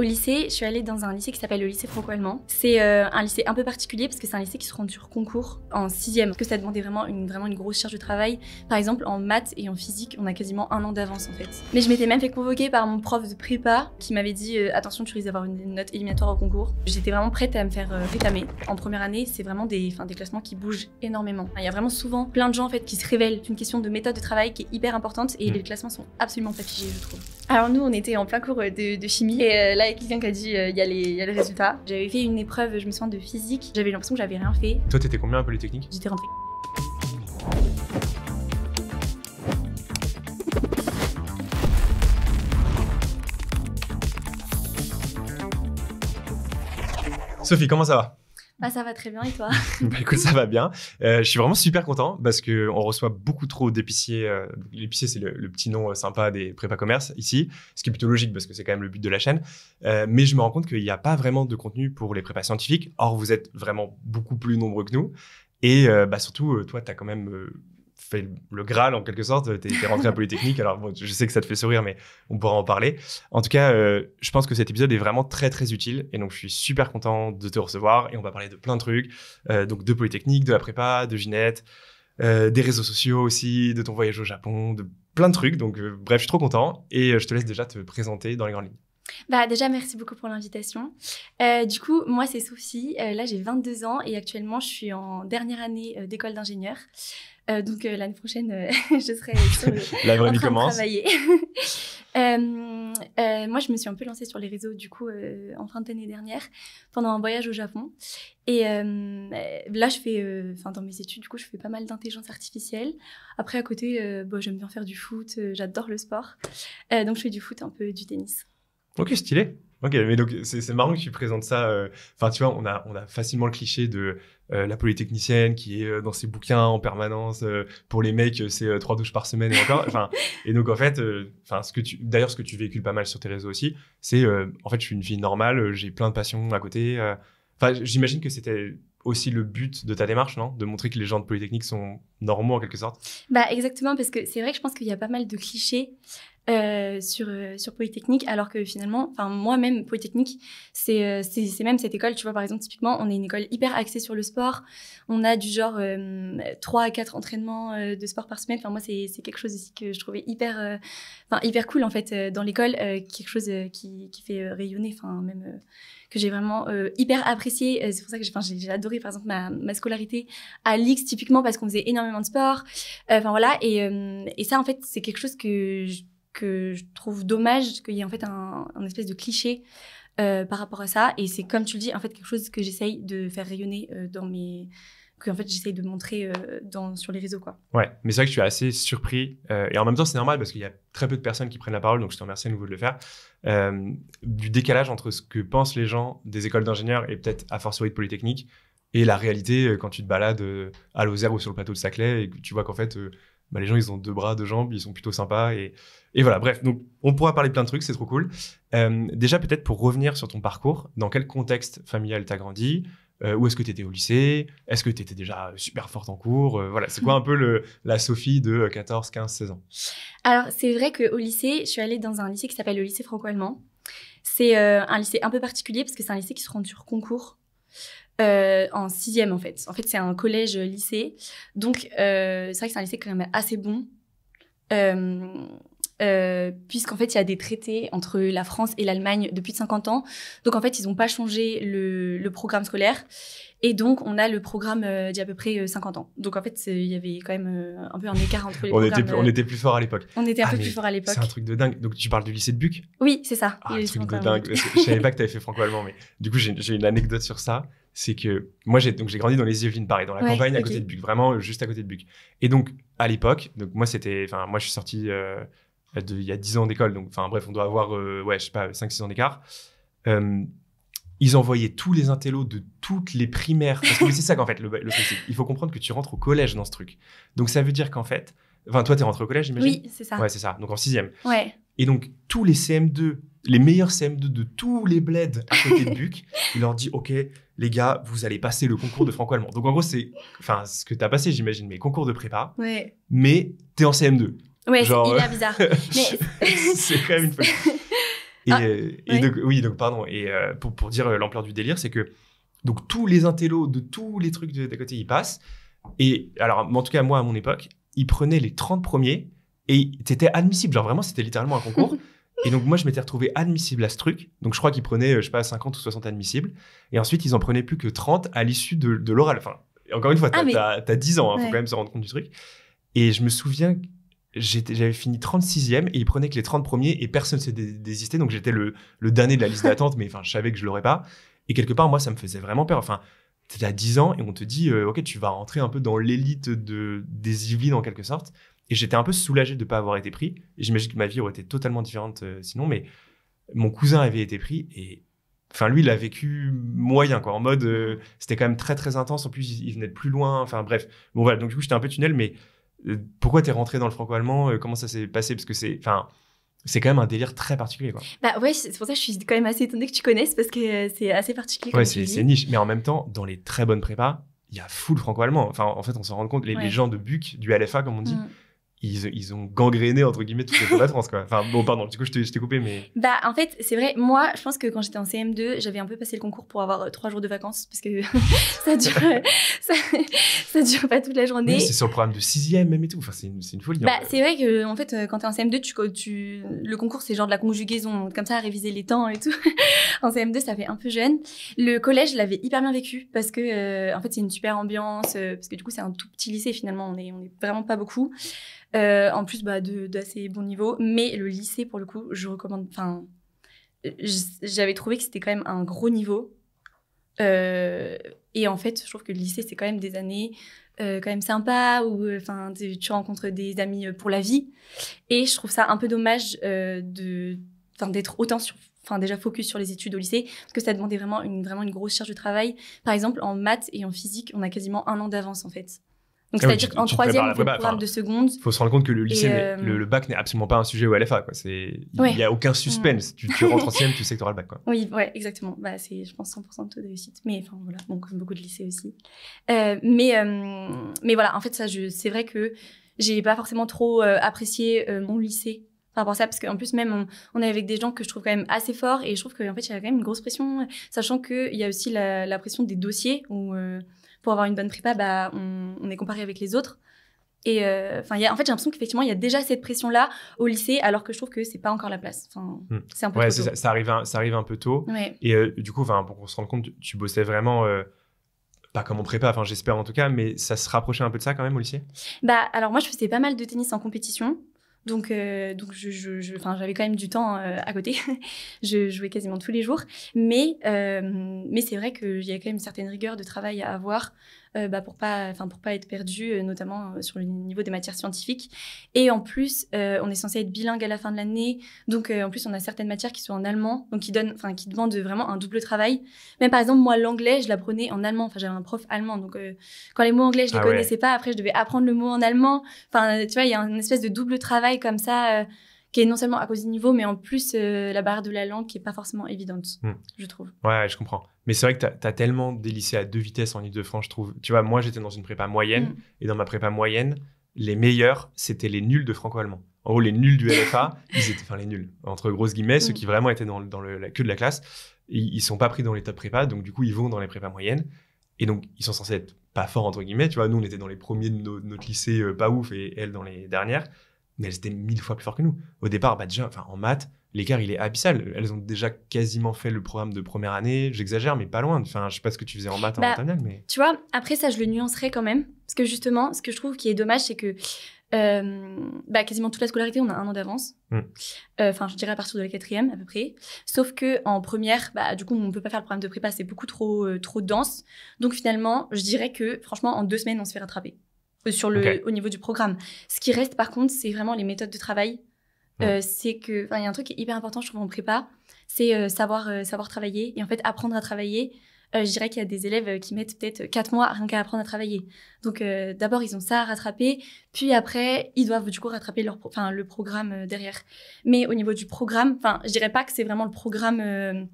Au lycée, je suis allée dans un lycée qui s'appelle le lycée franco-allemand. C'est un lycée un peu particulier parce que c'est un lycée qui se rend sur concours en 6e. Parce que ça demandait vraiment une grosse charge de travail. Par exemple, en maths et en physique, on a quasiment 1 an d'avance en fait. Mais je m'étais même fait convoquer par mon prof de prépa qui m'avait dit attention, tu risques d'avoir une note éliminatoire au concours. J'étais vraiment prête à me faire réclamer. En première année, c'est vraiment des classements qui bougent énormément. Il y a vraiment souvent plein de gens en fait qui se révèlent. C'est une question de méthode de travail qui est hyper importante et les classements sont absolument pas figés, je trouve. Alors nous, on était en plein cours de chimie et là, il y a quelqu'un qui a dit il y a les résultats. J'avais fait une épreuve, je me souviens, de physique. J'avais l'impression que j'avais rien fait. Toi, t'étais combien à Polytechnique? J'étais rentrée. Sophie, comment ça va? Bah ça va très bien et toi? Bah écoute, ça va bien. Je suis vraiment super content parce qu'on reçoit beaucoup trop d'épiciers. L'épicier, c'est le petit nom sympa des prépa commerce ici, ce qui est plutôt logique parce que c'est quand même le but de la chaîne. Mais je me rends compte qu'il n'y a pas vraiment de contenu pour les prépas scientifiques. Or, vous êtes vraiment beaucoup plus nombreux que nous. Et surtout, toi, tu as quand même fait le Graal en quelque sorte. T'es rentré à Polytechnique. Alors, bon, je sais que ça te fait sourire, mais on pourra en parler. En tout cas, je pense que cet épisode est vraiment très, très utile. Et donc, je suis super content de te recevoir. Et on va parler de plein de trucs. Donc, de Polytechnique, de la prépa, de Ginette, des réseaux sociaux aussi, de ton voyage au Japon, de plein de trucs. Donc, bref, je suis trop content. Et je te laisse déjà te présenter dans les grandes lignes. Bah déjà, merci beaucoup pour l'invitation. Du coup, moi, c'est Sophie. Là, j'ai 22 ans et actuellement, je suis en dernière année d'école d'ingénieur. Donc, l'année prochaine, je serai sur la vraie en vie train commence. de travailler. Moi, je me suis un peu lancée sur les réseaux, du coup, en fin d'année dernière, pendant un voyage au Japon. Et là, je fais, dans mes études, du coup, je fais pas mal d'intelligence artificielle. Après, à côté, j'aime bien faire du foot, j'adore le sport. Donc, je fais du foot, un peu du tennis. Ok, stylé. Ok, mais donc c'est marrant que tu présentes ça. Enfin, tu vois, on a facilement le cliché de la polytechnicienne qui est dans ses bouquins en permanence. Pour les mecs, c'est 3 douches par semaine et encore. Enfin, et donc en fait, ce que tu véhicules pas mal sur tes réseaux aussi, c'est en fait, je suis une fille normale, j'ai plein de passions à côté. Enfin, j'imagine que c'était aussi le but de ta démarche, non? De montrer que les gens de Polytechnique sont normaux en quelque sorte. Bah exactement, parce que c'est vrai que je pense qu'il y a pas mal de clichés sur Polytechnique, alors que finalement, moi-même, Polytechnique, c'est même cette école, tu vois, par exemple, typiquement, on est une école hyper axée sur le sport, on a du genre 3 à 4 entraînements de sport par semaine, moi, c'est quelque chose aussi que je trouvais hyper cool, en fait, dans l'école, quelque chose qui fait rayonner, même... que j'ai vraiment hyper apprécié. C'est pour ça que j'ai adoré, par exemple, ma scolarité à l'X, typiquement, parce qu'on faisait énormément de sport. Voilà. Et ça, en fait, c'est quelque chose que je trouve dommage qu'il y ait en fait un espèce de cliché par rapport à ça. Et c'est, comme tu le dis, en fait, quelque chose que j'essaye de faire rayonner que en fait, j'essaye de montrer sur les réseaux, quoi. Ouais, mais c'est vrai que je suis assez surpris. Et en même temps, c'est normal parce qu'il y a très peu de personnes qui prennent la parole, donc je te remercie à nouveau de le faire. Du décalage entre ce que pensent les gens des écoles d'ingénieurs et peut-être a fortiori de Polytechnique et la réalité quand tu te balades à Lozère ou sur le plateau de Saclay et que tu vois qu'en fait, les gens, ils ont 2 bras, 2 jambes, ils sont plutôt sympas. Et voilà, bref, donc on pourra parler de plein de trucs, c'est trop cool. Déjà, peut-être pour revenir sur ton parcours, dans quel contexte familial t'as grandi? Où est-ce que tu étais au lycée? Est-ce que tu étais déjà super forte en cours? Voilà, c'est quoi un peu la Sophie de 14, 15, 16 ans? Alors, c'est vrai qu'au lycée, je suis allée dans un lycée qui s'appelle le lycée franco-allemand. C'est un lycée un peu particulier parce que c'est un lycée qui se rend sur concours en 6e, en fait. En fait, c'est un collège-lycée. Donc, c'est vrai que c'est un lycée quand même assez bon. Puisqu'en fait, il y a des traités entre la France et l'Allemagne depuis 50 ans. Donc, en fait, ils n'ont pas changé le programme scolaire. Et donc, on a le programme d'il y a à peu près 50 ans. Donc, en fait, il y avait quand même un peu un écart entre les programmes. On était plus fort à l'époque. On était un peu plus fort à l'époque. C'est un truc de dingue. Donc, tu parles du lycée de Buc? Oui, c'est ça. Un truc de dingue. Je savais pas que tu avais fait franco-allemand, mais du coup, j'ai une anecdote sur ça. C'est que moi, j'ai grandi dans les Yvelines, pareil, dans la campagne, à côté de Buc, vraiment juste à côté de Buc. Et donc, à l'époque, moi, je suis sorti il y a 10 ans d'école, donc bref, on doit avoir, je sais pas, 5-6 ans d'écart. Ils envoyaient tous les intellos de toutes les primaires. Parce que c'est ça qu'en fait, le truc, c'est il faut comprendre que tu rentres au collège dans ce truc. Donc, ça veut dire qu'en fait... Enfin, toi, t'es rentré au collège, j'imagine? Oui, c'est ça. Ouais, c'est ça. Donc, en 6e. Ouais. Et donc, tous les CM2, les meilleurs CM2 de tous les bleds à côté de Buc, il leur dit, OK, les gars, vous allez passer le concours de franco-allemand. Donc, en gros, c'est ce que t'as passé, j'imagine, mais concours de prépa. Ouais. Mais t'es en CM2. Ouais, genre, c'est hyper bizarre. Mais... c'est quand même une folie. Donc, pardon. Et pour dire l'ampleur du délire, c'est que donc tous les intellos de tous les trucs d'à côté, ils passent. Et alors, en tout cas, moi, à mon époque, ils prenaient les 30 premiers et c'était admissible. Genre, vraiment, c'était littéralement un concours. Et donc, moi, je m'étais retrouvé admissible à ce truc. Donc, je crois qu'ils prenaient, je sais pas, 50 ou 60 admissibles. Et ensuite, ils en prenaient plus que 30 à l'issue de l'oral. Enfin, encore une fois, t'as 10 ans, faut quand même se rendre compte du truc. Et je me souviens, j'avais fini 36e et ils prenaient que les 30 premiers et personne ne s'est désisté. Donc, j'étais le dernier de la liste d'attente, mais enfin, je savais que je l'aurais pas. Et quelque part, moi, ça me faisait vraiment peur. Enfin, t'es à 10 ans et on te dit, OK, tu vas rentrer un peu dans l'élite des Yvelines en quelque sorte. Et j'étais un peu soulagé de ne pas avoir été pris. Et j'imagine que ma vie aurait été totalement différente sinon. Mais mon cousin avait été pris et enfin, lui, il a vécu moyen, quoi. En mode, c'était quand même très, très intense. En plus, il venait de plus loin. Enfin, bref. Bon, voilà. Donc, du coup, j'étais un peu tunnel. Mais pourquoi t'es rentré dans le franco-allemand comment ça s'est passé? Parce que c'est quand même un délire très particulier, quoi. Bah ouais, c'est pour ça que je suis quand même assez étonnée que tu connaisses parce que c'est assez particulier. Ouais, c'est niche. Mais en même temps, dans les très bonnes prépas, il y a full franco-allemand. Enfin, en fait, on s'en rend compte. Les gens de BUC, du LFA, comme on dit, ils ont gangréné, entre guillemets, toutes les prépas de France, quoi. Enfin, bon, pardon, du coup, je t'ai coupé, mais... Bah, en fait, c'est vrai, moi, je pense que quand j'étais en CM2, j'avais un peu passé le concours pour avoir 3 jours de vacances, parce que ça dure pas toute la journée. Oui, c'est sur le programme de 6e même et tout, enfin, c'est une folie. Bah, c'est vrai que, en fait, quand t'es en CM2, le concours, c'est genre de la conjugaison, comme ça, à réviser les temps et tout. En CM2, ça fait un peu jeune. Le collège, je l'avais hyper bien vécu, parce que, en fait, c'est une super ambiance, parce que du coup, c'est un tout petit lycée, finalement, on est vraiment pas beaucoup. En plus d'assez bon niveau, mais le lycée pour le coup je recommande, enfin j'avais trouvé que c'était quand même un gros niveau et en fait je trouve que le lycée c'est quand même des années quand même sympas où enfin tu rencontres des amis pour la vie et je trouve ça un peu dommage d'être autant déjà focus sur les études au lycée parce que ça demandait vraiment une grosse charge de travail. Par exemple en maths et en physique on a quasiment 1 an d'avance en fait. Donc, c'est-à-dire qu'en 3e, on fait le programme de seconde. Il faut se rendre compte que le lycée, le bac n'est absolument pas un sujet au LFA, quoi. Il n'y a aucun suspense. Tu rentres en 6e, tu sais que tu auras le bac, quoi. Oui, ouais, exactement. Bah, c'est, je pense, 100% de taux de réussite. Mais enfin, voilà, bon, comme beaucoup de lycées aussi. Mais voilà, en fait, c'est vrai que j'ai pas forcément trop apprécié mon lycée par rapport à ça, parce qu'en plus, même, on est avec des gens que je trouve quand même assez forts, et je trouve qu'en fait, il y a quand même une grosse pression, sachant qu'il y a aussi la pression des dossiers, où pour avoir une bonne prépa, bah, on est comparé avec les autres. Et en fait, j'ai l'impression qu'effectivement, il y a déjà cette pression-là au lycée, alors que je trouve que c'est pas encore la place. Enfin, c'est un peu trop tôt. Ça arrive un peu tôt. Ouais. Et du coup, pour qu'on se rende compte, tu bossais vraiment, pas comme en prépa, enfin, j'espère en tout cas, mais ça se rapprochait un peu de ça quand même au lycée? Bah, alors moi, je faisais pas mal de tennis en compétition. Donc j'avais quand même du temps à côté. Je jouais quasiment tous les jours. Mais c'est vrai qu'il y a quand même une certaine rigueur de travail à avoir pour pas être perdu, notamment sur le niveau des matières scientifiques. Et en plus, on est censé être bilingue à la fin de l'année. Donc en plus, on a certaines matières qui sont en allemand, donc qui demandent vraiment un double travail. Même par exemple, moi, l'anglais, je l'apprenais en allemand. Enfin, j'avais un prof allemand. Donc quand les mots anglais, je les connaissais pas. Après, je devais apprendre le mot en allemand. Enfin, tu vois, il y a une espèce de double travail comme ça qui est non seulement à cause du niveau, mais en plus la barrière de la langue qui est pas forcément évidente, je trouve. Ouais, je comprends. Mais c'est vrai que t'as tellement des lycées à 2 vitesses en Ile-de-France, je trouve. Tu vois, moi, j'étais dans une prépa moyenne, et dans ma prépa moyenne, les meilleurs, c'était les nuls de franco-allemand. En gros, les nuls du LFA, ils étaient, les nuls, entre grosses guillemets, ceux qui vraiment étaient dans la queue de la classe, ils sont pas pris dans les top prépas, donc du coup, ils vont dans les prépas moyennes. Et donc, ils sont censés être pas forts, entre guillemets. Tu vois, nous, on était dans les premiers de notre lycée, pas ouf, et elles dans les dernières. Mais elles étaient 1000 fois plus fortes que nous. Au départ, déjà, en maths, l'écart, il est abyssal. Elles ont déjà quasiment fait le programme de première année. J'exagère, mais pas loin. Enfin, je sais pas ce que tu faisais en maths en terminale, mais... Tu vois, après, ça, je le nuancerais quand même. Parce que justement, ce que je trouve qui est dommage, c'est que quasiment toute la scolarité, on a 1 an d'avance. Je dirais à partir de la 4e, à peu près. Sauf qu'en première, du coup, on peut pas faire le programme de prépa. C'est beaucoup trop dense. Donc, finalement, je dirais que, franchement, en 2 semaines, on se fait rattraper. Au niveau du programme. Ce qui reste, par contre, c'est vraiment les méthodes de travail. C'est que, il y a un truc qui est hyper important, je trouve, en prépa, c'est savoir travailler. Et en fait, apprendre à travailler, je dirais qu'il y a des élèves qui mettent peut-être 4 mois rien qu'à apprendre à travailler. Donc, d'abord, ils ont ça à rattraper. Puis après, ils doivent du coup rattraper le programme derrière. Mais au niveau du programme, je dirais pas que c'est vraiment le programme...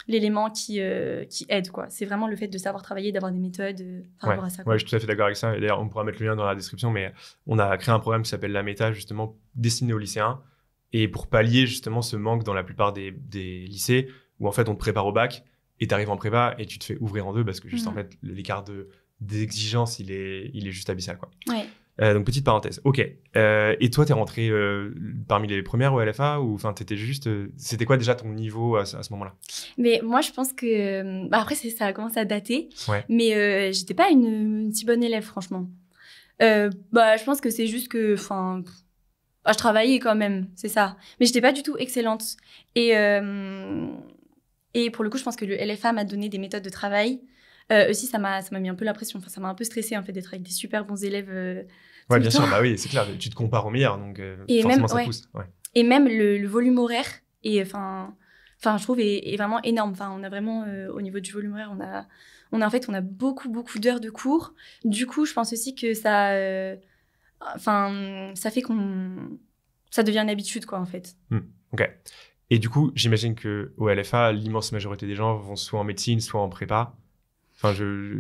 l'élément qui aide, quoi. C'est vraiment le fait de savoir travailler, d'avoir des méthodes par rapport à ça. Ouais, je suis tout à fait d'accord avec ça. Et d'ailleurs, on pourra mettre le lien dans la description, mais on a créé un programme qui s'appelle La Méta, justement, destiné aux lycéens. Et pour pallier justement ce manque dans la plupart des lycées où en fait on te prépare au bac et t'arrives en prépa et tu te fais ouvrir en deux parce que juste en fait l'écart d'exigence il est juste abyssal quoi. Ouais. Donc petite parenthèse. Ok. Et toi t'es rentré parmi les premières au LFA ou enfin t'étais juste c'était quoi déjà ton niveau à ce moment-là? Mais moi je pense que après ça a commencé à dater. Ouais. Mais j'étais pas une si bonne élève franchement. Je pense que c'est juste que je travaillais quand même, c'est ça. Mais j'étais pas du tout excellente. Et pour le coup, je pense que le LFA m'a donné des méthodes de travail. Aussi, ça m'a mis un peu la pression. Enfin, ça m'a un peu stressée en fait d'être avec des super bons élèves. Ouais, bien sûr. Bah oui, c'est clair. Tu te compares aux meilleurs, donc et forcément même, ça pousse. Ouais. Et même le volume horaire et je trouve est vraiment énorme. Enfin, on a vraiment au niveau du volume horaire, on a beaucoup d'heures de cours. Du coup, je pense aussi que ça fait ça devient une habitude, quoi, en fait. Ok. Et du coup, j'imagine qu'au LFA, l'immense majorité des gens vont soit en médecine, soit en prépa. Enfin,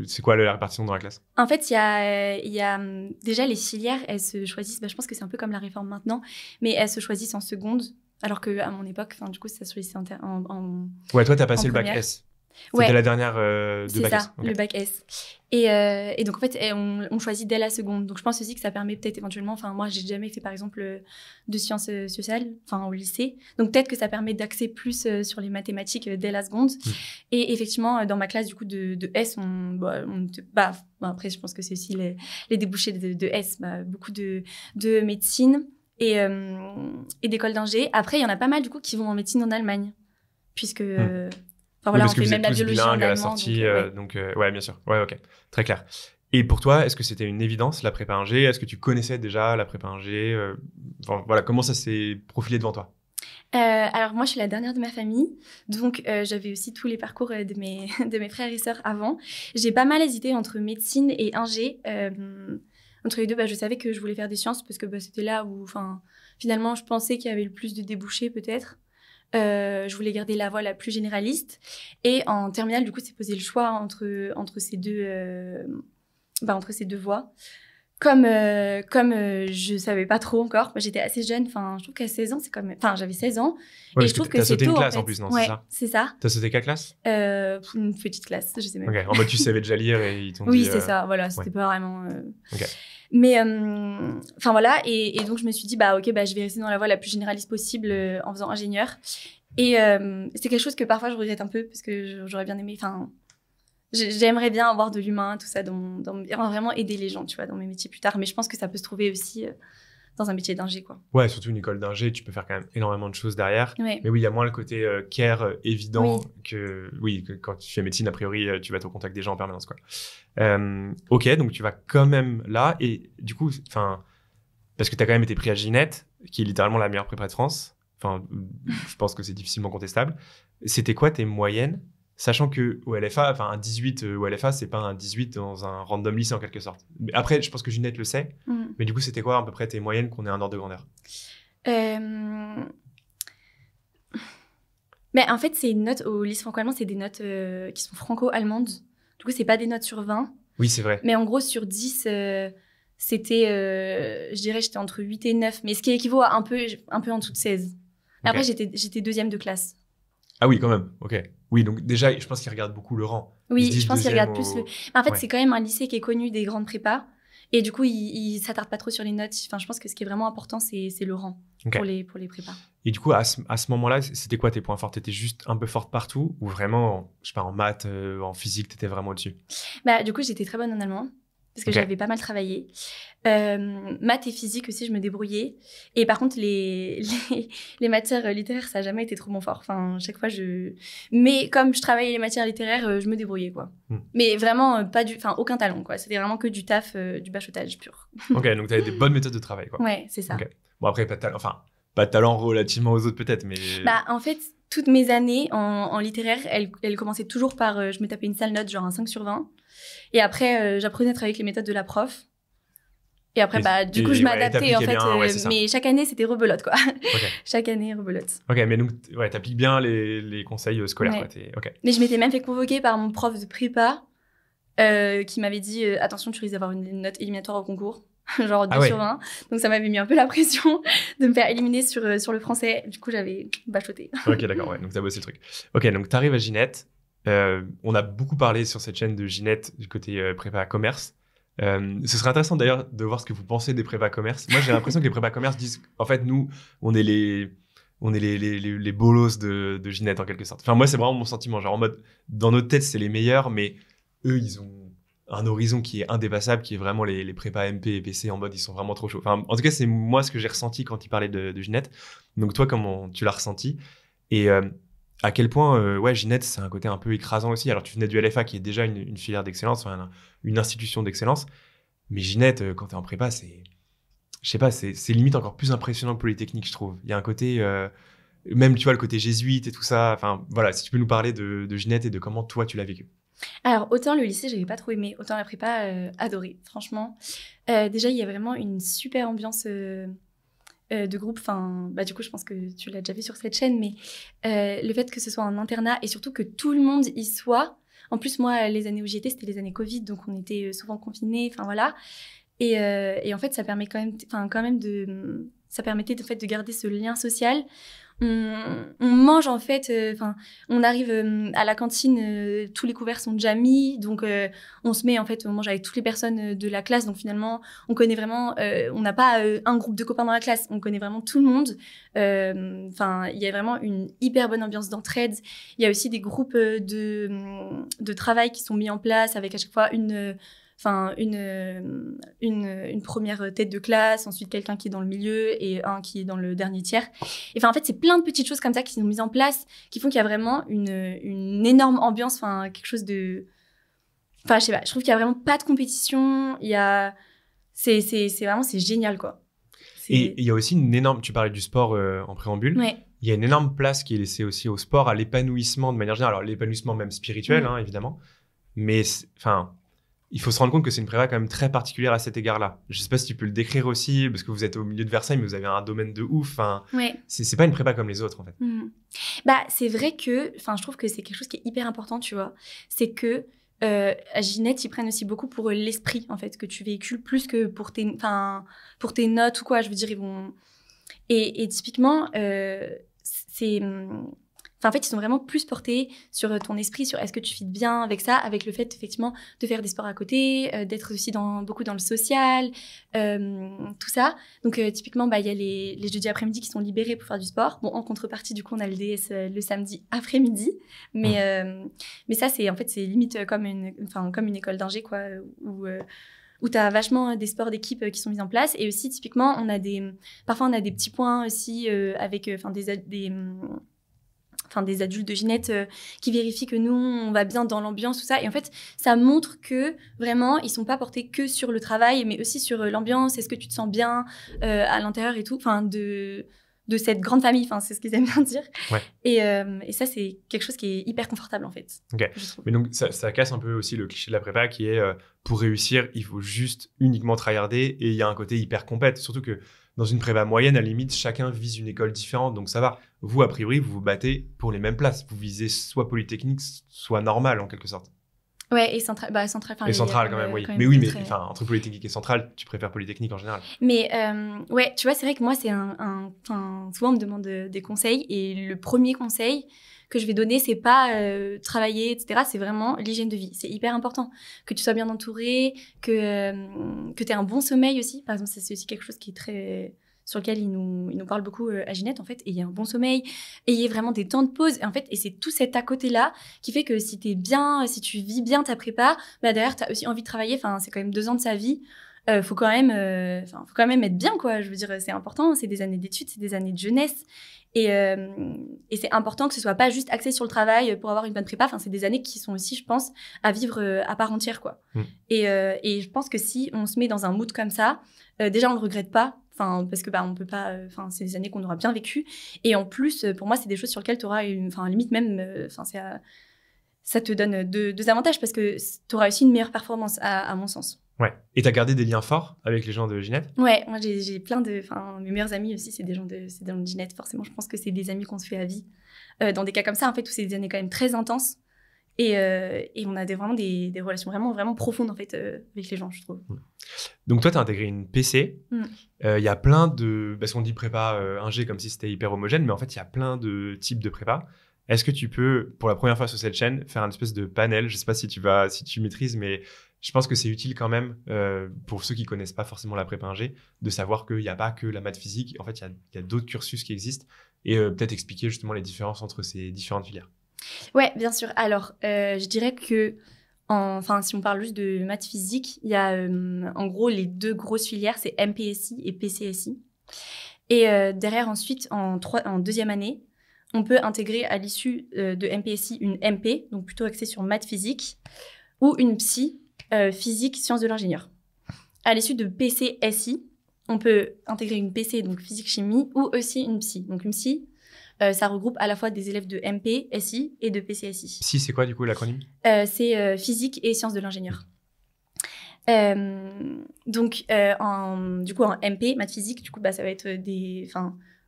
c'est quoi la répartition dans la classe? En fait, il y a déjà les filières, elles se choisissent, je pense que c'est un peu comme la réforme maintenant, mais elles se choisissent en seconde, alors qu'à mon époque, du coup, ça se choisissait en Ouais, toi, t'as passé le première. bac S. C'était Ouais. la dernière de c'est bac ça, S. Okay. Le bac S. Et donc, en fait, on choisit dès la seconde. Donc, je pense aussi que ça permet peut-être éventuellement... moi, j'ai jamais fait, par exemple, de sciences sociales, au lycée. Donc, peut-être que ça permet d'axer plus sur les mathématiques dès la seconde. Et effectivement, dans ma classe, du coup, de S, après, je pense que c'est aussi les débouchés de S. Beaucoup de médecine et d'école d'ingé. Après, il y en a pas mal, du coup, qui vont en médecine en Allemagne. Puisque... Oui, parce on que fait vous même êtes la tous biologie bilingues en à la allemand. sortie, ouais, bien sûr. Ouais, ok, très clair. Et pour toi, est-ce que c'était une évidence, la prépa ingé? Est-ce que tu connaissais déjà la prépa ingé? Voilà, comment ça s'est profilé devant toi? Alors moi, je suis la dernière de ma famille, donc j'avais aussi tous les parcours de mes frères et sœurs avant. J'ai pas mal hésité entre médecine et ingé. Entre les deux, je savais que je voulais faire des sciences parce que c'était là où, finalement, je pensais qu'il y avait le plus de débouchés peut-être. Je voulais garder la voie la plus généraliste. Et en terminale, du coup, c'est posé le choix entre ces deux voies. Comme je savais pas trop encore, j'étais assez jeune. Je trouve qu'à 16 ans, c'est quand même... j'avais 16 ans. Ouais, et je trouve que t'as c'est sauté tôt, une classe en en plus, non? Ouais, C'est ça? c'est ça. T'as sauté quelle classe? Une petite classe, je sais même Ok, en mode tu savais déjà lire et ils t'ont dit... Oui, c'est ça, voilà, c'était pas vraiment... Ok. Mais, voilà, et donc je me suis dit, je vais rester dans la voie la plus généraliste possible en faisant ingénieur. Et c'est quelque chose que parfois je regrette un peu, parce que j'aurais bien aimé... J'aimerais bien avoir de l'humain, tout ça, vraiment aider les gens, tu vois, dans mes métiers plus tard. Mais je pense que ça peut se trouver aussi dans un métier d'ingé, quoi. Ouais, surtout une école d'ingé, tu peux faire quand même énormément de choses derrière. Ouais. Mais oui, il y a moins le côté care évident que quand tu fais médecine, a priori, tu vas être au contact des gens en permanence, quoi. Ok, donc tu vas quand même là. Et du coup, parce que tu as quand même été pris à Ginette, qui est littéralement la meilleure prépa de France. Je pense que c'est difficilement contestable. C'était quoi tes moyennes? Sachant que au LFA, un 18 au LFA, c'est pas un 18 dans un random lycée en quelque sorte. Mais après, je pense que Ginette le sait. Mais du coup, c'était quoi à peu près tes moyennes qu'on ait un ordre de grandeur? Mais en fait, c'est une note au lycée franco-allemand, c'est des notes qui sont franco-allemandes. Du coup, c'est pas des notes sur 20. Oui, c'est vrai. Mais en gros, sur 10, c'était, je dirais, j'étais entre 8 et 9. Mais ce qui équivaut à un peu en dessous de 16. Mais après, j'étais deuxième de classe. Ah oui, quand même. Ok. Oui, donc déjà, je pense qu'ils regardent beaucoup le rang. Oui, je pense qu'ils regardent plus le... Mais en fait, c'est quand même un lycée qui est connu des grandes prépas. Et du coup, ils s'attardent pas trop sur les notes. Je pense que ce qui est vraiment important, c'est le rang pour les prépas. Et du coup, à ce moment-là, c'était quoi tes points forts? T'étais juste un peu forte partout ou vraiment, je sais pas, en maths, en physique, t'étais vraiment au-dessus? Du coup, j'étais très bonne en allemand parce que j'avais pas mal travaillé. Maths et physique aussi, je me débrouillais. Et par contre, les matières littéraires, ça n'a jamais été trop mon fort. Chaque fois, Mais comme je travaillais les matières littéraires, je me débrouillais, quoi. Mais vraiment, aucun talent, quoi. C'était vraiment que du taf, du bachotage pur. Ok, donc tu avais des bonnes méthodes de travail, quoi. Ouais, c'est ça. Okay. Bon, après, pas de talent relativement aux autres, peut-être, mais... En fait, toutes mes années en littéraire, elles commençaient toujours par... je me tapais une sale note, genre un 5 sur 20. Et après, j'apprenais à travailler avec les méthodes de la prof. Et après, du coup, je m'adaptais, en fait. Bien, mais chaque année, c'était rebelote, quoi. Okay. Chaque année, rebelote. Ok, mais donc, t'appliques bien les conseils scolaires, quoi. Okay. Mais je m'étais même fait convoquer par mon prof de prépa qui m'avait dit attention, tu risques d'avoir une note éliminatoire au concours. genre 2 sur 20. Donc, ça m'avait mis un peu la pression de me faire éliminer sur le français. Du coup, j'avais bachoté. Ok, d'accord, ouais. Donc, t'as bossé le truc. Ok, donc t'arrives à Ginette. On a beaucoup parlé sur cette chaîne de Ginette du côté prépa commerce. Ce serait intéressant d'ailleurs de voir ce que vous pensez des prépa commerce. Moi, j'ai l'impression que les prépa commerce disent, en fait, nous, on est les bolos de Ginette en quelque sorte. Enfin, moi, c'est vraiment mon sentiment. Genre en mode, dans notre tête, c'est les meilleurs, mais eux, ils ont un horizon qui est indépassable, qui est vraiment les prépa MP et PC en mode, ils sont vraiment trop chauds. Enfin, en tout cas, c'est moi ce que j'ai ressenti quand ils parlaient de Ginette. Donc, toi, comment tu l'as ressenti? Et à quel point, ouais, Ginette, c'est un côté un peu écrasant aussi. Alors, tu venais du LFA, qui est déjà une filière d'excellence, enfin, une institution d'excellence. Mais Ginette, quand t'es en prépa, je sais pas, c'est limite encore plus impressionnant que Polytechnique, je trouve. Il y a un côté, même, tu vois, le côté jésuite et tout ça. Enfin, voilà, si tu peux nous parler de Ginette et de comment toi, tu l'as vécu. Alors, autant le lycée, j'avais pas trop aimé, autant la prépa, adoré, franchement. Déjà, il y a vraiment une super ambiance de groupe. Enfin, bah, du coup, je pense que tu l'as déjà vu sur cette chaîne, mais le fait que ce soit un internat et surtout que tout le monde y soit. En plus, moi, les années où j'y étais, c'était les années Covid, donc on était souvent confinés, enfin voilà. Et en fait, ça permet quand même ça permettait de, en fait, de garder ce lien social. On mange en fait, on arrive à la cantine, tous les couverts sont déjà mis, donc on se met en fait, on mange avec toutes les personnes de la classe, donc finalement on connaît vraiment, on n'a pas un groupe de copains dans la classe, on connaît vraiment tout le monde. Enfin, il y a vraiment une hyper bonne ambiance d'entraide. Il y a aussi des groupes de travail qui sont mis en place avec à chaque fois une première tête de classe, ensuite quelqu'un qui est dans le milieu et un qui est dans le dernier tiers. Et en fait, c'est plein de petites choses comme ça qui sont mises en place, qui font qu'il y a vraiment une énorme ambiance, enfin, quelque chose de... Enfin, je sais pas, je trouve qu'il y a vraiment pas de compétition, c'est vraiment, c'est génial, quoi. Et il y a aussi une énorme... Tu parlais du sport en préambule. Ouais. Il y a une énorme place qui est laissée aussi au sport, à l'épanouissement de manière générale. Alors, l'épanouissement même spirituel, hein, évidemment. Mais, enfin... Il faut se rendre compte que c'est une prépa quand même très particulière à cet égard-là. Je sais pas si tu peux le décrire aussi, parce que vous êtes au milieu de Versailles, mais vous avez un domaine de ouf. Enfin, c'est pas une prépa comme les autres, en fait. Bah, c'est vrai que, je trouve que c'est quelque chose qui est hyper important, tu vois. C'est que à Ginette, ils prennent aussi beaucoup pour l'esprit, en fait, que tu véhicules, plus que pour tes notes ou quoi. Je veux dire, ils vont... Et typiquement, c'est... Enfin, en fait, ils sont vraiment plus portés sur ton esprit, sur est-ce que tu fites bien avec ça, avec le fait, effectivement, de faire des sports à côté, d'être aussi beaucoup dans le social, tout ça. Donc, typiquement, bah, il y a les jeudis après-midi qui sont libérés pour faire du sport. Bon, en contrepartie, du coup, on a le DS le samedi après-midi. Mais ça, c'est limite comme une école d'ingé, quoi, où tu as vachement des sports d'équipe qui sont mis en place. Et aussi, typiquement, parfois, on a des petits points aussi avec des adultes de Ginette qui vérifient que nous, on va bien dans l'ambiance, tout ça. Et en fait, ça montre que vraiment, ils sont pas portés que sur le travail, mais aussi sur l'ambiance. Est-ce que tu te sens bien à l'intérieur et tout, enfin, de cette grande famille. Enfin, c'est ce qu'ils aiment bien dire. Ouais. Et ça, c'est quelque chose qui est hyper confortable, en fait. Ok. Mais donc, ça casse un peu aussi le cliché de la prépa qui est pour réussir, il faut juste uniquement tryharder et il y a un côté hyper compète. Surtout que dans une prépa moyenne, à la limite, chacun vise une école différente, donc ça va. Vous, a priori, vous vous battez pour les mêmes places. Vous visez soit Polytechnique, soit Normal, en quelque sorte. Ouais, et Centrale. Et Centrale, quand même, oui. Mais oui, mais entre Polytechnique et Centrale, tu préfères Polytechnique en général. Mais ouais, tu vois, c'est vrai que moi, c'est souvent, on me demande des conseils, et le premier conseil que je vais donner, c'est pas travailler, etc. C'est vraiment l'hygiène de vie. C'est hyper important. Que tu sois bien entouré, que tu aies un bon sommeil aussi. Par exemple, c'est aussi quelque chose qui est très... sur lequel ils nous parlent beaucoup à Ginette, en fait. Ayez un bon sommeil, ayez vraiment des temps de pause. Et c'est tout cet à côté-là qui fait que si t'es bien, si tu vis bien ta prépa, bah derrière, t'as aussi envie de travailler. Enfin, c'est quand même 2 ans de sa vie. Faut quand même être bien, quoi. Je veux dire, c'est important. C'est des années d'études, c'est des années de jeunesse. Et c'est important que ce soit pas juste axé sur le travail pour avoir une bonne prépa. Enfin, c'est des années qui sont aussi, je pense, à vivre à part entière, quoi. Et je pense que si on se met dans un mood comme ça, déjà, on le regrette pas. Enfin, parce que on peut pas. C'est des années qu'on aura bien vécues. Et en plus, pour moi, c'est des choses sur lesquelles tu auras limite même. Ça te donne deux avantages parce que tu auras aussi une meilleure performance, à mon sens. Ouais. Et t'as gardé des liens forts avec les gens de Ginette ? Ouais, moi j'ai plein de... mes meilleurs amis aussi, c'est des gens de Ginette, forcément. Je pense que c'est des amis qu'on se fait à vie. Dans des cas comme ça, en fait, où c'est des années quand même très intenses. Et on a vraiment des relations vraiment profondes, en fait, avec les gens, je trouve. Donc, toi, tu as intégré une PC. Il y a plein de... Parce qu'on dit prépa ingé comme si c'était hyper homogène, mais en fait, il y a plein de types de prépa. Est-ce que tu peux, pour la première fois sur cette chaîne, faire un espèce de panel? Je ne sais pas si tu maîtrises, mais je pense que c'est utile quand même, pour ceux qui ne connaissent pas forcément la prépa ingé, de savoir qu'il n'y a pas que la maths physique. En fait, il y a d'autres cursus qui existent. Et peut-être expliquer justement les différences entre ces différentes filières. Ouais, bien sûr. Alors, je dirais que, si on parle juste de maths physique, il y a en gros les 2 grosses filières, c'est MPSI et PCSI. Et derrière, ensuite, en 2e année, on peut intégrer à l'issue de MPSI une MP, donc plutôt axée sur maths physique, ou une psy, physique, sciences de l'ingénieur. À l'issue de PCSI, on peut intégrer une PC, donc physique-chimie, ou aussi une psy. Donc une psy, ça regroupe à la fois des élèves de MP, SI et de PCSI. Psy, c'est quoi du coup l'acronyme? C'est physique et sciences de l'ingénieur. Donc du coup en MP, maths physique, du coup ça va être des...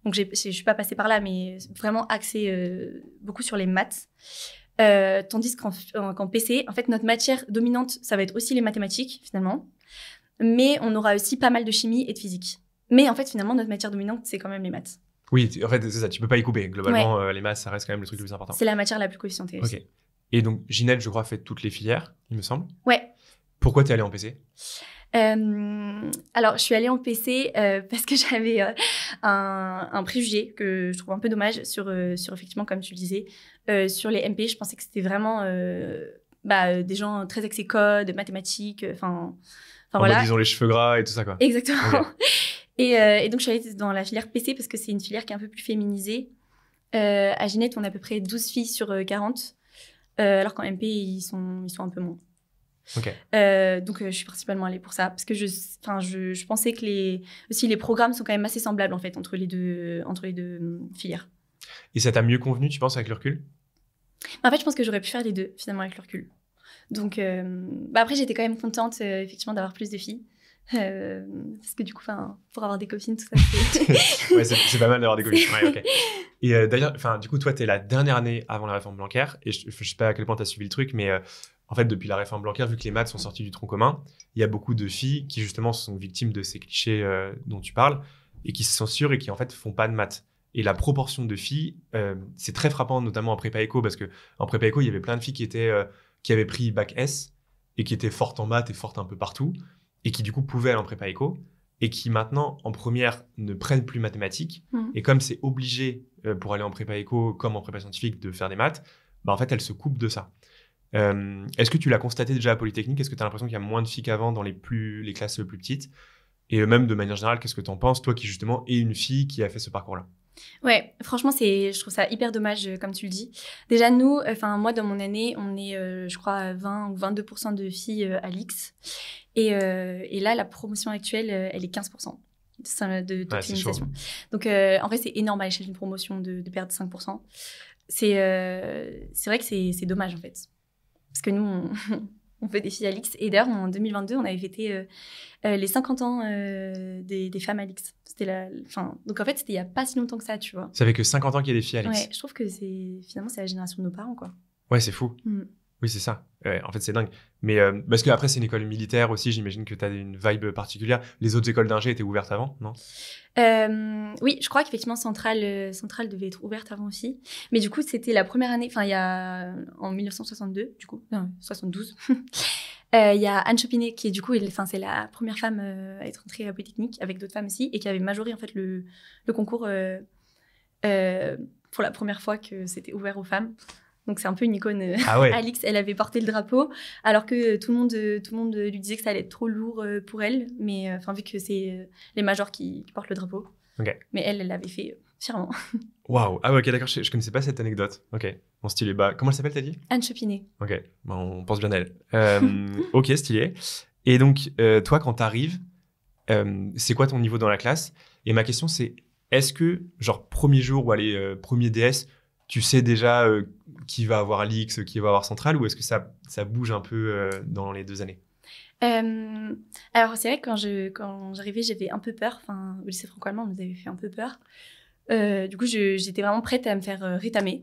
Donc je suis pas passée par là, mais vraiment axé beaucoup sur les maths. Tandis qu'en PC, en fait, notre matière dominante, ça va être aussi les mathématiques, finalement. Mais on aura aussi pas mal de chimie et de physique. Mais en fait, finalement, notre matière dominante, c'est quand même les maths. Oui, en fait, c'est ça, tu peux pas y couper. Globalement, les maths, ça reste quand même le truc le plus important. C'est la matière la plus coefficientée aussi. Ok. Et donc, Ginette, je crois, fait toutes les filières, il me semble. Ouais. Pourquoi t'es allée en PC? Alors, je suis allée en PC parce que j'avais un préjugé que je trouve un peu dommage sur effectivement, comme tu le disais, sur les MP. Je pensais que c'était vraiment des gens très axés code, mathématiques, voilà. Ils ont les cheveux gras et tout ça, quoi. Exactement. Okay. Et donc, je suis allée dans la filière PC parce que c'est une filière qui est un peu plus féminisée. À Ginette, on a à peu près 12 filles sur 40, alors qu'en MP, ils sont un peu moins. Okay. Donc, je suis principalement allée pour ça parce que je pensais que les programmes sont quand même assez semblables en fait entre les deux filières. Et ça t'a mieux convenu, tu penses, avec le recul? En fait, je pense que j'aurais pu faire les deux finalement avec le recul. Donc, après, j'étais quand même contente effectivement d'avoir plus de filles. Parce que du coup, pour avoir des copines, tout ça, c'est... Ouais, c'est pas mal d'avoir des copines. Ouais, okay. Et d'ailleurs, du coup, toi, t'es la dernière année avant la réforme Blanquer. Et je sais pas à quel point t'as suivi le truc, mais en fait, depuis la réforme Blanquer, vu que les maths sont sortis du tronc commun, il y a beaucoup de filles qui, justement, sont victimes de ces clichés dont tu parles et qui se censurent et qui, en fait, font pas de maths. Et la proportion de filles, c'est très frappant, notamment en prépa éco, parce qu'en prépa éco, il y avait plein de filles qui avaient pris bac S et qui étaient fortes en maths et fortes un peu partout, et qui, du coup, pouvaient aller en prépa éco, et qui, maintenant, en première, ne prennent plus mathématiques. Et comme c'est obligé pour aller en prépa éco, comme en prépa scientifique, de faire des maths, en fait, elles se coupent de ça. Est-ce que tu l'as constaté déjà à Polytechnique? Est-ce que tu as l'impression qu'il y a moins de filles qu'avant dans les classes plus petites? Et même de manière générale, qu'est-ce que tu en penses, toi qui justement es une fille qui a fait ce parcours-là? Ouais, franchement, je trouve ça hyper dommage, comme tu le dis. Déjà, nous, moi, dans mon année, on est, je crois, 20 ou 22% de filles à l'X. Et là, la promotion actuelle, elle est 15% de féminisation. Donc, en vrai, c'est énorme à l'échelle d'une promotion de perdre 5%. C'est vrai que c'est dommage, en fait. Parce que nous, on fait des filles à l'X. Et d'ailleurs, en 2022, on avait fêté les 50 ans des femmes à l'X. Donc, en fait, c'était il n'y a pas si longtemps que ça, tu vois. Ça fait que 50 ans qu'il y a des filles à l'X. Ouais, je trouve que finalement, c'est la génération de nos parents, quoi. Ouais, c'est fou. Oui, c'est ça. Ouais, en fait, c'est dingue. Mais parce qu'après, c'est une école militaire aussi, j'imagine que tu as une vibe particulière. Les autres écoles d'ingé étaient ouvertes avant, non? Oui, je crois qu'effectivement, Centrale devait être ouverte avant aussi. Mais du coup, c'était la première année, en 1962, du coup, non, 72. Il y a Anne Chopinet qui est du coup, c'est la première femme à être entrée à Polytechnique, avec d'autres femmes aussi, et qui avait majoré en fait le concours pour la première fois que c'était ouvert aux femmes. Donc c'est un peu une icône. Alix, elle avait porté le drapeau, alors que tout le monde lui disait que ça allait être trop lourd pour elle. Mais vu que c'est les majors qui portent le drapeau. Okay. Mais elle l'avait fait fièrement. Waouh. Ah ouais, ok, d'accord. Je connaissais pas cette anecdote. Ok. Bon, stylé. Comment elle s'appelle, t'as dit? Anne Chopinet. Ok. On pense bien à elle. Ok, stylé. Et donc, toi, quand t'arrives, c'est quoi ton niveau dans la classe? Et ma question, c'est est-ce que, genre, premier jour ou premier DS, tu sais déjà qui va avoir l'X, qui va avoir Centrale, ou est-ce que ça bouge un peu dans les 2 années? Alors, c'est vrai que quand j'arrivais, j'avais un peu peur. Au lycée franco-allemand, on nous avait fait un peu peur. Du coup, j'étais vraiment prête à me faire rétamer.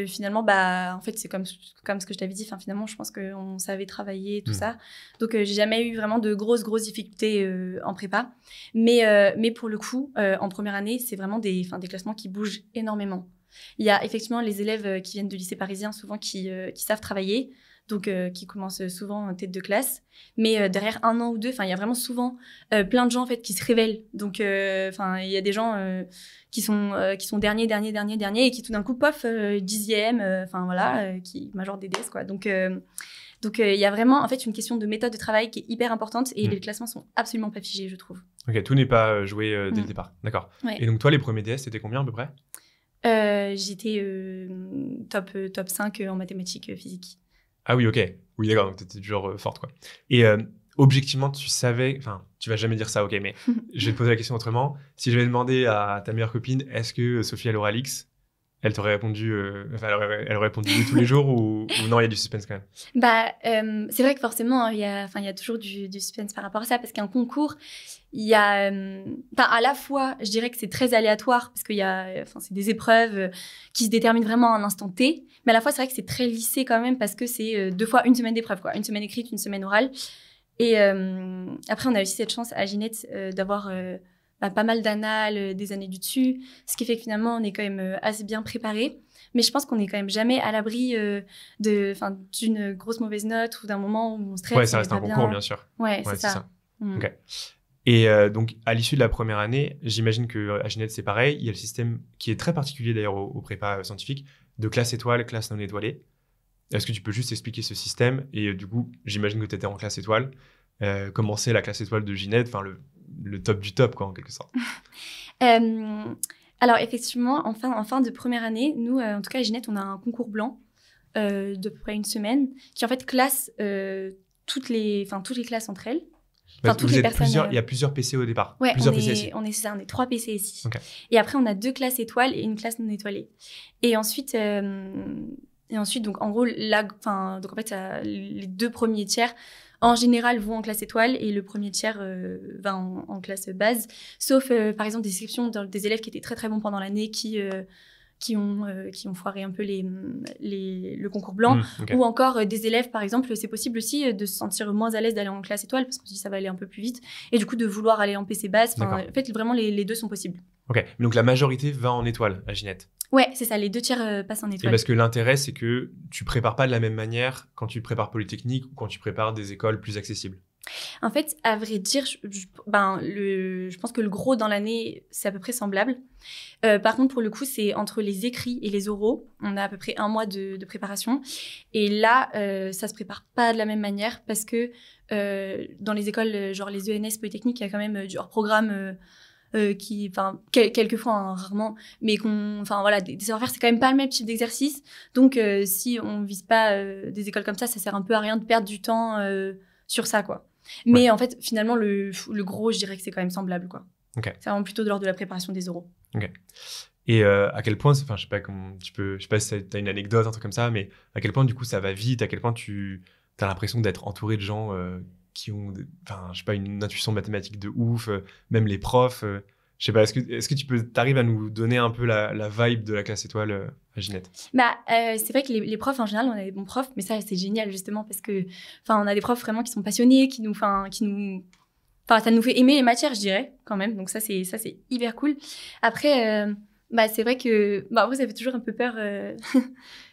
Finalement, bah, en fait, c'est comme ce que je t'avais dit. Enfin, finalement, je pense qu'on savait travailler, tout ça. Donc, j'ai jamais eu vraiment de grosses difficultés en prépa. Mais pour le coup, en première année, c'est vraiment des classements qui bougent énormément. Il y a effectivement les élèves qui viennent de lycées parisiens, souvent qui savent travailler, donc qui commencent souvent en tête de classe. Mais derrière 1 an ou 2, il y a vraiment souvent plein de gens en fait qui se révèlent. Donc, il y a des gens qui sont derniers et qui tout d'un coup, pof, 10e, qui major des DS, quoi. Donc, il y a vraiment en fait une question de méthode de travail qui est hyper importante et les classements sont absolument pas figés, je trouve. Ok, tout n'est pas joué dès le départ. D'accord. Ouais. Et donc toi, les premiers DS, c'était combien à peu près? J'étais top 5 en mathématiques physique. Ah oui, ok. Oui, d'accord, donc t'étais du genre forte, quoi. Et objectivement, tu savais... Enfin, tu vas jamais dire ça, ok, mais je vais te poser la question autrement. Si j'avais demandé à ta meilleure copine, est-ce que Sophie, elle aura l'X, elle t'aurait répondu... elle aurait répondu oui tous les jours ou non, il y a du suspense quand même? Bah, c'est vrai que forcément, il y a toujours du suspense par rapport à ça, parce qu'un concours, il y a... à la fois, je dirais que c'est très aléatoire, parce qu'il y a... c'est des épreuves qui se déterminent vraiment à un instant T, mais à la fois, c'est vrai que c'est très lissé quand même, parce que c'est 2 fois 1 semaine d'épreuve, quoi. 1 semaine écrite, 1 semaine orale. Et après, on a aussi cette chance à Ginette d'avoir pas mal d'annales des années du dessus, ce qui fait que finalement, on est quand même assez bien préparé. Mais je pense qu'on n'est quand même jamais à l'abri d'une grosse mauvaise note ou d'un moment où on stresse. Ouais, ça reste un concours, bien sûr. Ouais, c'est ça. Ok. Et donc, à l'issue de la première année, j'imagine qu'à Ginette, c'est pareil. Il y a le système qui est très particulier d'ailleurs au prépa scientifique, de classe étoile, classe non étoilée. Est-ce que tu peux juste expliquer ce système? Et du coup, j'imagine que tu étais en classe étoile. Comment c'est la classe étoile de Ginette? Enfin, le top du top, quoi, en quelque sorte. Alors, effectivement, en fin de première année, nous, en tout cas, à Ginette, on a un concours blanc de peu près 1 semaine qui, en fait, classe toutes les classes entre elles. Vous êtes il y a plusieurs PC au départ. Ouais, plusieurs PC ici. On est 3 PC ici. Okay. Et après, on a 2 classes étoiles et 1 classe non étoilée. Et ensuite, donc, en gros, donc, en fait, les 2 premiers tiers, en général, vont en classe étoile et le premier tiers va en classe base. Sauf, par exemple, des exceptions des élèves qui étaient très, très bons pendant l'année, qui ont foiré un peu le concours blanc. Okay. Ou encore des élèves, par exemple, c'est possible aussi de se sentir moins à l'aise d'aller en classe étoile parce qu'on se dit ça va aller un peu plus vite. Et du coup, de vouloir aller en PC base. En fait, vraiment, les 2 sont possibles. Ok, donc la majorité va en étoile à Ginette. Ouais, c'est ça, les 2 tiers passent en étoile. Et parce que l'intérêt, c'est que tu prépares pas de la même manière quand tu prépares Polytechnique ou quand tu prépares des écoles plus accessibles. En fait, à vrai dire, je pense que le gros dans l'année, c'est à peu près semblable. Par contre, pour le coup, c'est entre les écrits et les oraux. On a à peu près 1 mois de préparation. Et là, ça se prépare pas de la même manière parce que dans les écoles, genre les ENS Polytechnique, il y a quand même du hors-programme quelquefois, hein, rarement, mais des savoir-faire, c'est quand même pas le même type d'exercice. Donc, si on vise pas des écoles comme ça sert un peu à rien de perdre du temps sur ça, quoi. Mais en fait, finalement, le gros, je dirais que c'est quand même semblable, quoi. Okay. C'est vraiment plutôt de l'ordre de la préparation des oraux. Ok. Et à quel point, je sais pas comment je sais pas si t'as une anecdote, un truc comme ça, mais à quel point, du coup, ça va vite, à quel point tu as l'impression d'être entouré de gens qui ont, je sais pas, une intuition mathématique de ouf, même les profs. Je sais pas, est-ce que t'arrives à nous donner un peu la vibe de la classe étoile à Ginette? C'est vrai que les profs, en général, on a des bons profs, mais ça, c'est génial, justement, parce que, on a des profs vraiment qui sont passionnés, ça nous fait aimer les matières, je dirais, quand même. Donc ça, c'est hyper cool. Après, c'est vrai que, vous ça fait toujours un peu peur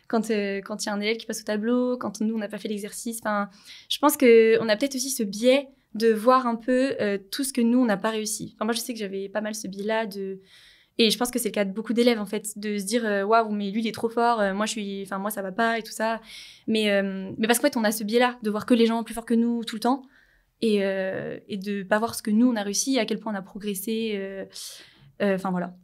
quand il y a un élève qui passe au tableau, quand nous, on n'a pas fait l'exercice. Je pense qu'on a peut-être aussi ce biais de voir un peu tout ce que nous, on n'a pas réussi. Moi, je sais que j'avais pas mal ce biais-là et je pense que c'est le cas de beaucoup d'élèves, en fait, de se dire waouh, mais lui, il est trop fort, moi, ça va pas et tout ça. Mais parce qu'en fait, on a ce biais-là de voir que les gens plus forts que nous tout le temps et de pas voir ce que nous, on a réussi, à quel point on a progressé. Voilà.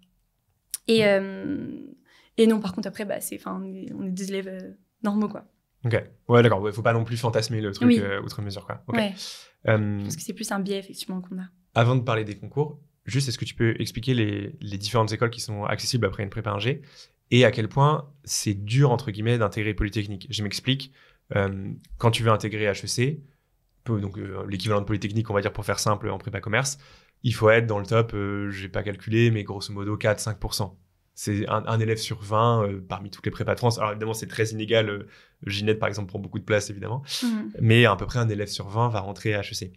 Et non, par contre, après, on est des élèves normaux, quoi. Ok. Ouais, d'accord. Ouais, faut pas non plus fantasmer le truc outre mesure, quoi. Okay. Ouais. Parce que c'est plus un biais, effectivement, qu'on a. Avant de parler des concours, juste, est-ce que tu peux expliquer les différentes écoles qui sont accessibles après une prépa ingé et à quel point c'est dur, entre guillemets, d'intégrer Polytechnique? Je m'explique. Quand tu veux intégrer HEC, donc l'équivalent de Polytechnique, on va dire pour faire simple, en prépa commerce, il faut être dans le top, j'ai pas calculé, mais grosso modo 4-5%. c'est un élève sur 20 parmi toutes les prépas trans. Alors évidemment, c'est très inégal. Ginette, par exemple, prend beaucoup de place, évidemment. Mais à peu près un élève sur 20 va rentrer à HEC.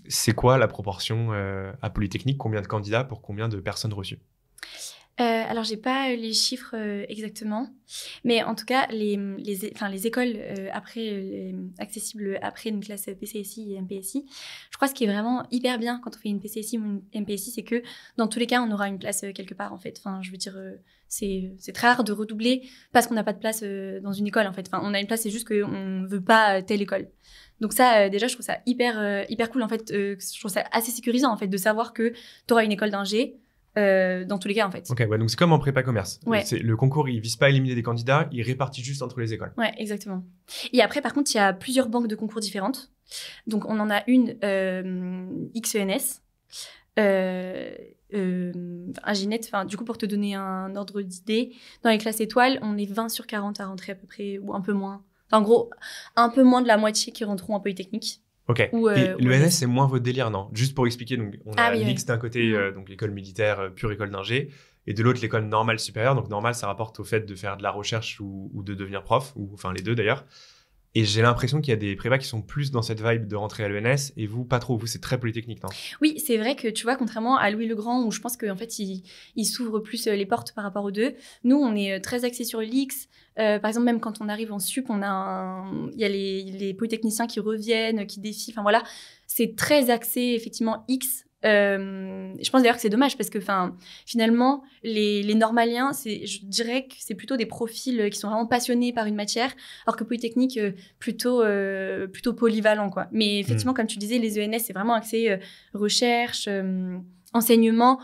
C'est quoi la proportion à Polytechnique? Combien de candidats pour combien de personnes reçues? Alors, j'ai pas les chiffres exactement, mais en tout cas, les écoles accessibles après une classe PCSI et MPSI, je crois que ce qui est vraiment hyper bien quand on fait une PCSI ou une MPSI, c'est que dans tous les cas, on aura une place quelque part, en fait. Enfin, je veux dire, c'est très rare de redoubler parce qu'on n'a pas de place dans une école, en fait. Enfin, on a une place, c'est juste qu'on veut pas telle école. Donc ça, déjà, je trouve ça hyper cool, en fait. Je trouve ça assez sécurisant, en fait, de savoir que tu auras une école d'ingé dans tous les cas, en fait. Ok, ouais, donc c'est comme en prépa commerce. Ouais. Le concours, il vise pas à éliminer des candidats, il répartit juste entre les écoles. Ouais, exactement. Et après, par contre, il y a plusieurs banques de concours différentes. Donc, on en a une XENS, un Ginette. Du coup, pour te donner un ordre d'idée, dans les classes étoiles, on est 20 sur 40 à rentrer à peu près, ou un peu moins. Enfin, en gros, un peu moins de la moitié qui rentreront en Polytechnique. Ok. Et l'ENS, c'est moins votre délire, non? Juste pour expliquer, donc, on a l'X d'un côté, donc l'école militaire, pure école d'ingé, et de l'autre, l'école normale supérieure. Donc, normale, ça rapporte au fait de faire de la recherche ou de devenir prof, ou enfin les deux d'ailleurs. Et j'ai l'impression qu'il y a des prépas qui sont plus dans cette vibe de rentrer à l'ENS, et vous, pas trop. Vous, c'est très Polytechnique, non? Oui, c'est vrai que, tu vois, contrairement à Louis le Grand, où je pense qu'en fait, il s'ouvre plus les portes par rapport aux deux, nous, on est très axés sur l'X. Par exemple, même quand on arrive en sup, il y a les polytechniciens qui reviennent, qui défilent. Enfin, voilà, c'est très axé, effectivement, X. Je pense d'ailleurs que c'est dommage parce que finalement, les normaliens, je dirais que c'est plutôt des profils qui sont vraiment passionnés par une matière, alors que Polytechnique, plutôt polyvalent, quoi. Mais effectivement, comme tu disais, les ENS, c'est vraiment axé recherche, enseignement,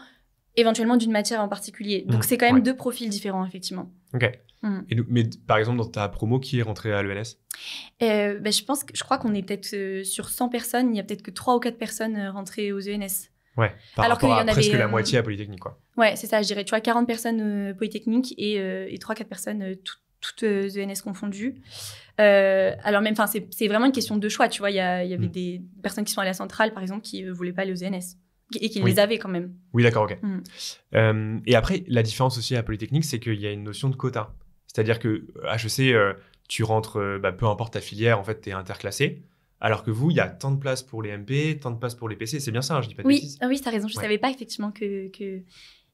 éventuellement d'une matière en particulier. Donc, c'est quand même deux profils différents, effectivement. Ok. Mais par exemple, dans ta promo, qui est rentré à l'ENS? Je crois qu'on est peut-être sur 100 personnes, il y a peut-être que 3 ou 4 personnes rentrées aux ENS. Ouais, par rapport à presque la moitié à Polytechnique, quoi. Ouais, c'est ça, je dirais. Tu vois, 40 personnes Polytechnique et 3-4 personnes toutes ENS confondues. Alors même, c'est vraiment une question de choix, tu vois. Il y avait des personnes qui sont allées à la centrale, par exemple, qui ne voulaient pas aller aux ENS. Et qui les avaient quand même. Oui, d'accord, ok. Et après, la différence aussi à Polytechnique, c'est qu'il y a une notion de quota. C'est-à-dire que HEC, tu rentres, peu importe ta filière, en fait, tu es interclassé. Alors que vous, il y a tant de places pour les MP, tant de places pour les PC. C'est bien ça, hein, je dis pas de bêtises. Oui, tu as raison. Je ne savais pas effectivement que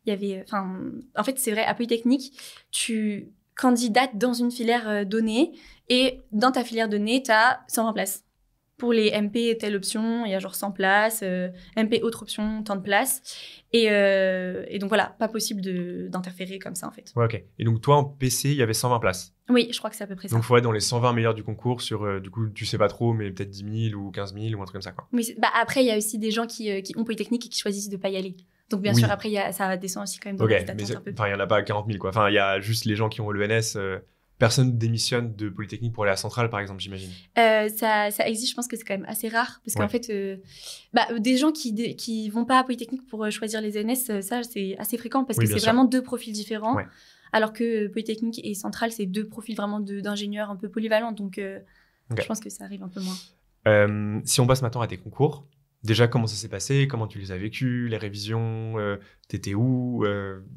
y avait... En fait, c'est vrai, à Polytechnique, tu candidates dans une filière donnée et dans ta filière donnée, tu as 120 places. Pour les MP, telle option, il y a genre 100 places. MP, autre option, tant de places. Et donc voilà, pas possible d'interférer comme ça en fait. Ouais, ok. Et donc toi, en PC, il y avait 120 places. Oui, je crois que c'est à peu près ça. Donc il faut être dans les 120 meilleurs du concours sur, du coup, tu sais pas trop, mais peut-être 10 000 ou 15 000 ou un truc comme ça, quoi. Oui, après, il y a aussi des gens qui ont Polytechnique et qui choisissent de pas y aller. Donc bien sûr, après, ça descend aussi quand même dans les stats un peu. Enfin, il y en a pas 40 000, quoi. Enfin, il y a juste les gens qui ont l'ENS... Personne démissionne de Polytechnique pour aller à la centrale, par exemple, j'imagine. Ça existe, je pense que c'est quand même assez rare. Parce qu'en fait, des gens qui vont pas à Polytechnique pour choisir les ENS, ça, c'est assez fréquent parce que c'est vraiment deux profils différents. Ouais. Alors que Polytechnique et centrale, c'est deux profils vraiment d'ingénieurs un peu polyvalents. Donc, je pense que ça arrive un peu moins. Si on passe maintenant à tes concours, déjà, comment ça s'est passé? Comment tu les as vécus? Les révisions? T'étais où?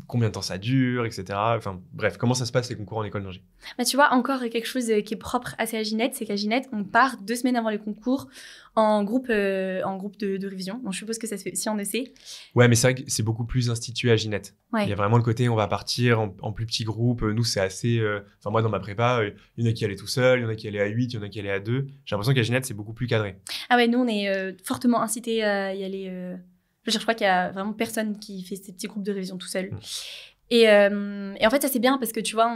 Combien de temps ça dure? Etc. Enfin, bref, comment ça se passe les concours en école d'ingé? Tu vois, encore quelque chose qui est propre à Ginette, c'est qu'à Ginette, on part 2 semaines avant les concours en groupe de révision. Donc, je suppose que ça se fait aussi en EC. Ouais, mais c'est vrai que c'est beaucoup plus institué à Ginette. Ouais. Il y a vraiment le côté, on va partir en plus petits groupes. Nous, c'est assez... Enfin, moi, dans ma prépa, il y en a qui allaient tout seuls, il y en a qui allaient à 8, il y en a qui allaient à 2. J'ai l'impression qu'à Ginette, c'est beaucoup plus cadré. Ah ouais, nous, on est fortement incités à y aller... Je crois qu'il y a vraiment personne qui fait ces petits groupes de révision tout seul. Et en fait, ça, c'est bien parce que, tu vois,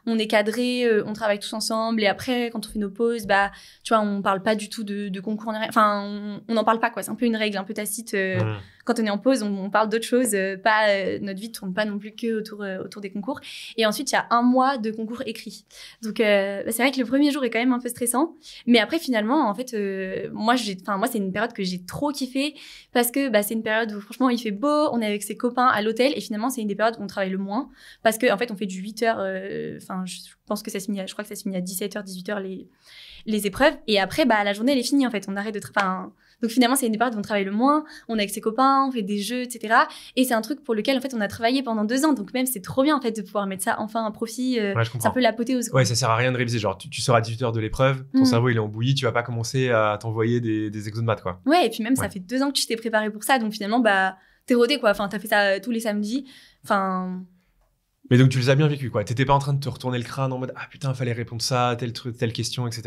on est cadré, on travaille tous ensemble. Et après, quand on fait nos pauses, tu vois, on parle pas du tout de concours. Enfin, on n'en parle pas, quoi. C'est un peu une règle un peu tacite. Quand on est en pause, on parle d'autres choses. Notre vie ne tourne pas non plus que autour des concours. Et ensuite, il y a 1 mois de concours écrits. Donc, c'est vrai que le premier jour est quand même un peu stressant. Mais après, finalement, en fait, moi, c'est une période que j'ai trop kiffée parce que c'est une période où, franchement, il fait beau. On est avec ses copains à l'hôtel. Et finalement, c'est une des périodes où on travaille le moins parce qu'en fait, on fait du 8h. Je pense que je crois que ça se finit à 17h, 18h les épreuves. Et après, la journée, elle est finie, en fait. On arrête de... Donc finalement, c'est une des périodes où on travaille le moins, on est avec ses copains, on fait des jeux, etc. Et c'est un truc pour lequel en fait on a travaillé pendant 2 ans. Donc même c'est trop bien en fait de pouvoir mettre ça enfin à profit. Ouais, je C'est un comprends. peu l'apothéose, quoi. Ouais, ça sert à rien de réviser. Genre, tu sors à 18h de l'épreuve, ton cerveau il est en bouillie, tu vas pas commencer à t'envoyer des exos de maths, quoi. Ouais, et puis même ça Ouais. fait 2 ans que tu t'es préparé pour ça, donc finalement bah t'es rodé, quoi. Enfin t'as fait ça tous les samedis. Enfin Mais donc tu les as bien vécu, quoi. T'étais pas en train de te retourner le crâne en mode ah putain, fallait répondre ça, tel truc, telle question, etc.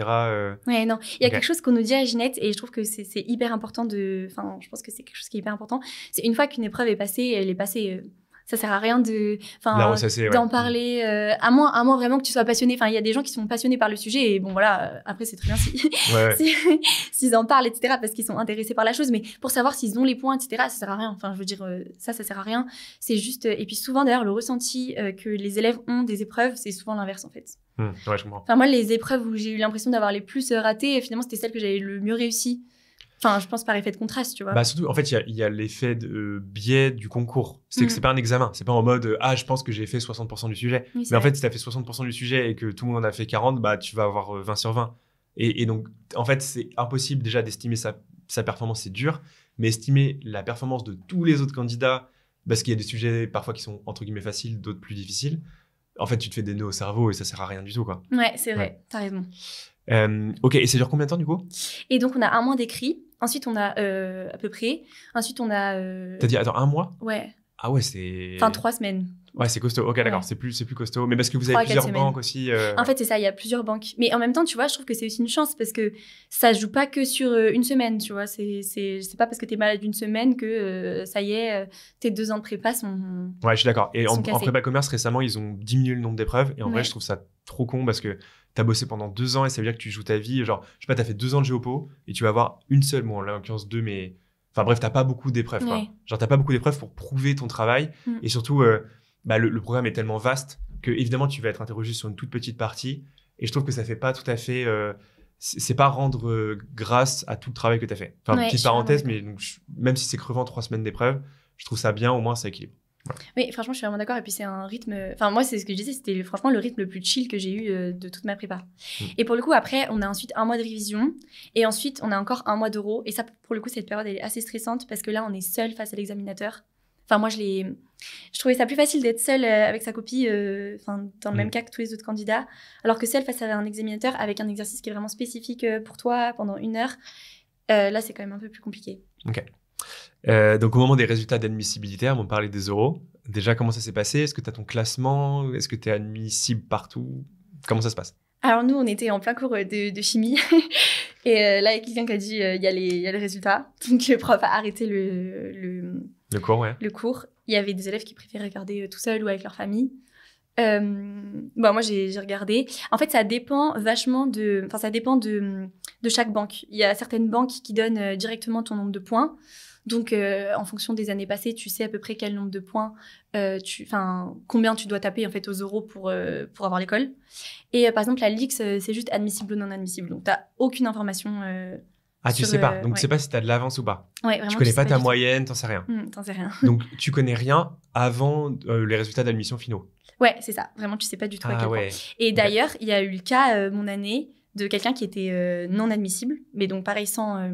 ouais, non. Il y a Ok. quelque chose qu'on nous dit à Ginette et je trouve que c'est hyper important de. Enfin, je pense que c'est quelque chose qui est hyper important. C'est une fois qu'une épreuve est passée, elle est passée. Ça sert à rien de. La Enfin, ressasser, ouais. d'en parler. À moins vraiment que tu sois passionné. Enfin, il y a des gens qui sont passionnés par le sujet et bon, voilà. Après, c'est très bien si. Ouais, ouais. S'ils en parlent, etc., parce qu'ils sont intéressés par la chose. Mais pour savoir s'ils ont les points, etc., ça sert à rien. Enfin, je veux dire, ça sert à rien. C'est juste. Et puis souvent, d'ailleurs, le ressenti que les élèves ont des épreuves, c'est souvent l'inverse, en fait. Ouais, je comprends. Enfin, moi, les épreuves où j'ai eu l'impression d'avoir les plus ratées, finalement, c'était celles que j'avais le mieux réussi. Enfin, je pense par effet de contraste, tu vois. Bah surtout, en fait, il y a l'effet de biais du concours. C'est que c'est pas un examen. C'est pas en mode ah, je pense que j'ai fait 60% du sujet. Oui, Mais en fait, si t'as fait 60% du sujet et que tout le monde en a fait 40, bah tu vas avoir 20 sur 20. Et donc, en fait, c'est impossible déjà d'estimer sa performance, c'est dur. Mais estimer la performance de tous les autres candidats, parce qu'il y a des sujets parfois qui sont entre guillemets faciles, d'autres plus difficiles. En fait, tu te fais des nœuds au cerveau et ça sert à rien du tout, quoi. Ouais, c'est vrai, Ouais. t'as raison. Ok, et ça dure combien de temps du coup? Et donc, on a un mois d'écrit. Ensuite, on a à peu près. Ensuite, on a. T'as dit, attends, un mois? Ouais. Ah ouais, c'est. Enfin, 3 semaines. Ouais, c'est costaud. Ok, d'accord, Ouais. c'est plus costaud. Mais parce que vous 3 à avez 4 plusieurs semaines. banques aussi. En fait, c'est ça, il y a plusieurs banques. Mais en même temps, tu vois, je trouve que c'est aussi une chance parce que ça se joue pas que sur une semaine, tu vois. C'est pas parce que t'es malade une semaine que ça y est, tes 2 ans de prépa sont. Ouais, je suis d'accord. Et Ils en sont cassés. prépa commerce, récemment, ils ont diminué le nombre d'épreuves. Et en vrai, Ouais. je trouve ça trop con parce que t'as bossé pendant 2 ans et ça veut dire que tu joues ta vie. Genre, je sais pas, t'as fait 2 ans de géopo et tu vas avoir une seule, bon, là, en l'occurrence 2, mais. Enfin bref, t'as pas beaucoup d'épreuves, quoi. Ouais. Genre, t'as pas beaucoup d'épreuves pour prouver ton travail. Et surtout, bah, le programme est tellement vaste que, évidemment, tu vas être interrogé sur une toute petite partie. Et je trouve que ça fait pas tout à fait. C'est pas rendre grâce à tout le travail que t'as fait. Enfin, Ouais, je petite suis parenthèse, vraiment mais donc, même si c'est crevant 3 semaines d'épreuves, je trouve ça bien, au moins ça équilibre. Oui, franchement, je suis vraiment d'accord. Et puis, c'est un rythme. Enfin, moi, c'est ce que je disais, c'était franchement le rythme le plus chill que j'ai eu de toute ma prépa. Et pour le coup, après, on a ensuite un mois de révision. Et ensuite, on a encore un mois d'euro. Et ça, pour le coup, cette période, elle est assez stressante parce que là, on est seul face à l'examinateur. Enfin, moi, je trouvais ça plus facile d'être seul avec sa copie, dans le même cas que tous les autres candidats. Alors que seul face à un examinateur avec un exercice qui est vraiment spécifique pour toi pendant 1 heure, là, c'est quand même un peu plus compliqué. Ok. Donc, au moment des résultats d'admissibilité, on parlait des euros. Déjà, comment ça s'est passé? Est-ce que tu as ton classement? Est-ce que tu es admissible partout? Comment ça se passe? Alors nous, on était en plein cours de chimie et là, il y a quelqu'un qui a dit il y a les résultats. Donc le prof a arrêté Le cours, ouais. le cours. Il y avait des élèves qui préféraient regarder tout seuls ou avec leur famille. Moi, j'ai regardé. En fait, ça dépend vachement ça dépend de chaque banque. Il y a certaines banques qui donnent directement ton nombre de points. Donc, en fonction des années passées, tu sais à peu près quel nombre de points, combien tu dois taper en fait aux euros pour avoir l'école. Et par exemple, la LIX, c'est juste admissible ou non admissible. Donc, tu n'as aucune information. Ah, tu sur, sais pas. Donc, ouais. tu sais pas si tu as de l'avance ou pas. Ouais, vraiment, Tu connais sais pas ta du tout. moyenne, t'en sais rien. T'en sais rien. Donc, tu connais rien avant les résultats d'admission finaux. Ouais, c'est ça. Vraiment, tu sais pas du tout à quel Ah point. ouais. Et Ok. d'ailleurs, il y a eu le cas, mon année, de quelqu'un qui était non admissible, mais donc pareil, sans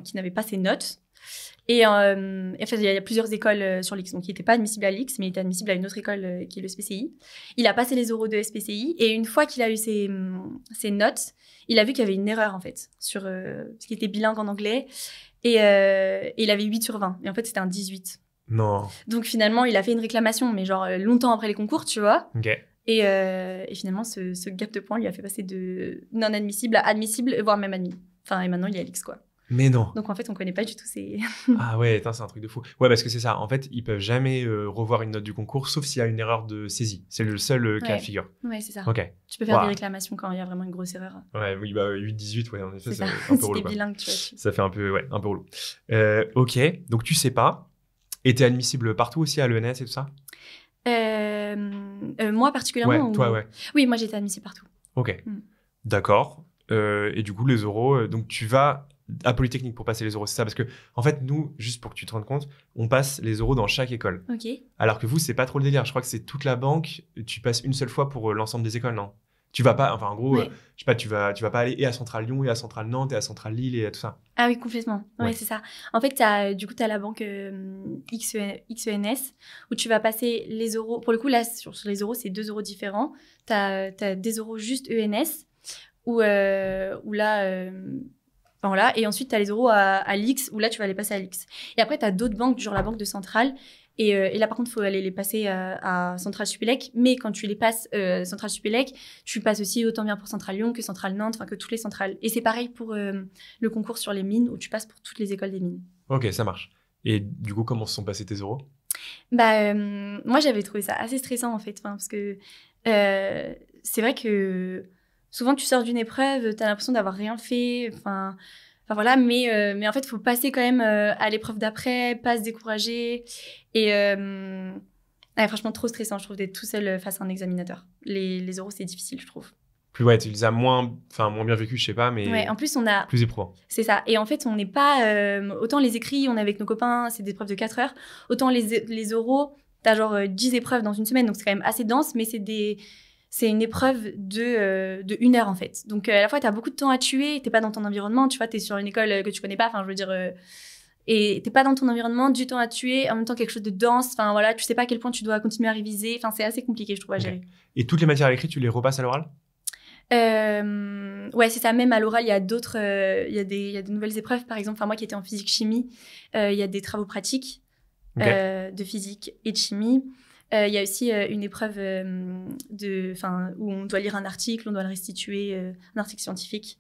qui n'avait pas ses notes. Et en fait, il y a plusieurs écoles sur l'X. Donc, il n'était pas admissible à l'X, mais il était admissible à une autre école qui est le SPCI. Il a passé les oraux de SPCI. Et une fois qu'il a eu ses notes, il a vu qu'il y avait une erreur, en fait, parce qu'il était bilingue en anglais. Et il avait 8 sur 20. Et en fait, c'était un 18. Non. Donc, finalement, il a fait une réclamation, mais genre longtemps après les concours, tu vois. Ok. Et finalement, ce gap de points lui a fait passer de non admissible à admissible, voire même admis. Enfin, et maintenant, il est à l'X, quoi. Mais non. Donc, en fait, on connaît pas du tout ces... Ah ouais, putain, c'est un truc de fou. Ouais, parce que c'est ça. En fait, ils peuvent jamais revoir une note du concours, sauf s'il y a une erreur de saisie. C'est le seul cas Ouais. de figure. Ouais, c'est ça. Ok. Tu peux faire Wow. des réclamations quand il y a vraiment une grosse erreur. Ouais, oui, bah 8-18, ouais, en effet, C'est ça. c'est un peu Si relou. t'es quoi. bilingue, tu vois. Ça fait un peu relou. Ok, donc tu sais pas. Et t'es admissible partout aussi à l'ENS et tout ça? Moi, particulièrement. Ouais, toi, ouais. Oui, moi, j'étais admissible partout. Ok. Mm. D'accord. Et du coup, les oraux, donc tu vas à Polytechnique pour passer les oraux, c'est ça? Parce que, en fait, nous, juste pour que tu te rendes compte, on passe les oraux dans chaque école. Ok. Alors que vous, c'est pas trop le délire. Je crois que c'est toute la banque, tu passes une seule fois pour l'ensemble des écoles, non? Tu vas pas, enfin, en gros, Ouais. je sais pas, tu vas pas aller et à Centrale Lyon, et à Centrale Nantes, et à Centrale Lille, et à tout ça. Ah oui, complètement. Ouais, Ouais. c'est ça. En fait, du coup, tu as la banque XENS où tu vas passer les euros. Pour le coup, là, sur les euros, c'est 2 euros différents. Tu as des euros juste ENS où là. Enfin, voilà. Et ensuite, tu as les euros à l'X où là, tu vas les passer à l'X. Et après, tu as d'autres banques, genre la banque de Centrale. Et là, par contre, il faut aller les passer à Centrale Supélec. Mais quand tu les passes Centrale Supélec, tu passes aussi autant bien pour Centrale Lyon que Centrale Nantes, enfin que toutes les centrales. Et c'est pareil pour le concours sur les mines où tu passes pour toutes les écoles des mines. Ok, ça marche. Et du coup, comment se sont passés tes euros? Bah, moi, j'avais trouvé ça assez stressant en fait, parce que c'est vrai que souvent tu sors d'une épreuve, tu as l'impression d'avoir rien fait, enfin voilà, mais en fait, il faut passer quand même à l'épreuve d'après, pas se décourager. Et ouais, franchement, trop stressant, je trouve, d'être tout seul face à un examinateur. Les oraux, c'est difficile, je trouve. Plus, ouais, tu les as moins bien vécu, je sais pas, mais Ouais, en plus, on a. plus éprouvant. C'est ça. Et en fait, on n'est pas. Autant les écrits, on est avec nos copains, c'est des épreuves de 4 heures. Autant les oraux, t'as genre 10 épreuves dans une semaine, donc c'est quand même assez dense, mais c'est une épreuve de 1 heure en fait. Donc à la fois, t'as beaucoup de temps à tuer, t'es pas dans ton environnement, tu vois, t'es sur une école que tu connais pas, enfin, je veux dire. Et t'es pas dans ton environnement, du temps à tuer, en même temps quelque chose de dense, enfin voilà, tu sais pas à quel point tu dois continuer à réviser, enfin, c'est assez compliqué, je trouve, à gérer. Et toutes les matières à l'écrit, tu les repasses à l'oral? Ouais, c'est ça. Même à l'oral, il y a d'autres, il y a des nouvelles épreuves. Par exemple, moi qui étais en physique-chimie, il y a des travaux pratiques de physique et de chimie. Il y a aussi une épreuve où on doit lire un article, on doit le restituer, un article scientifique.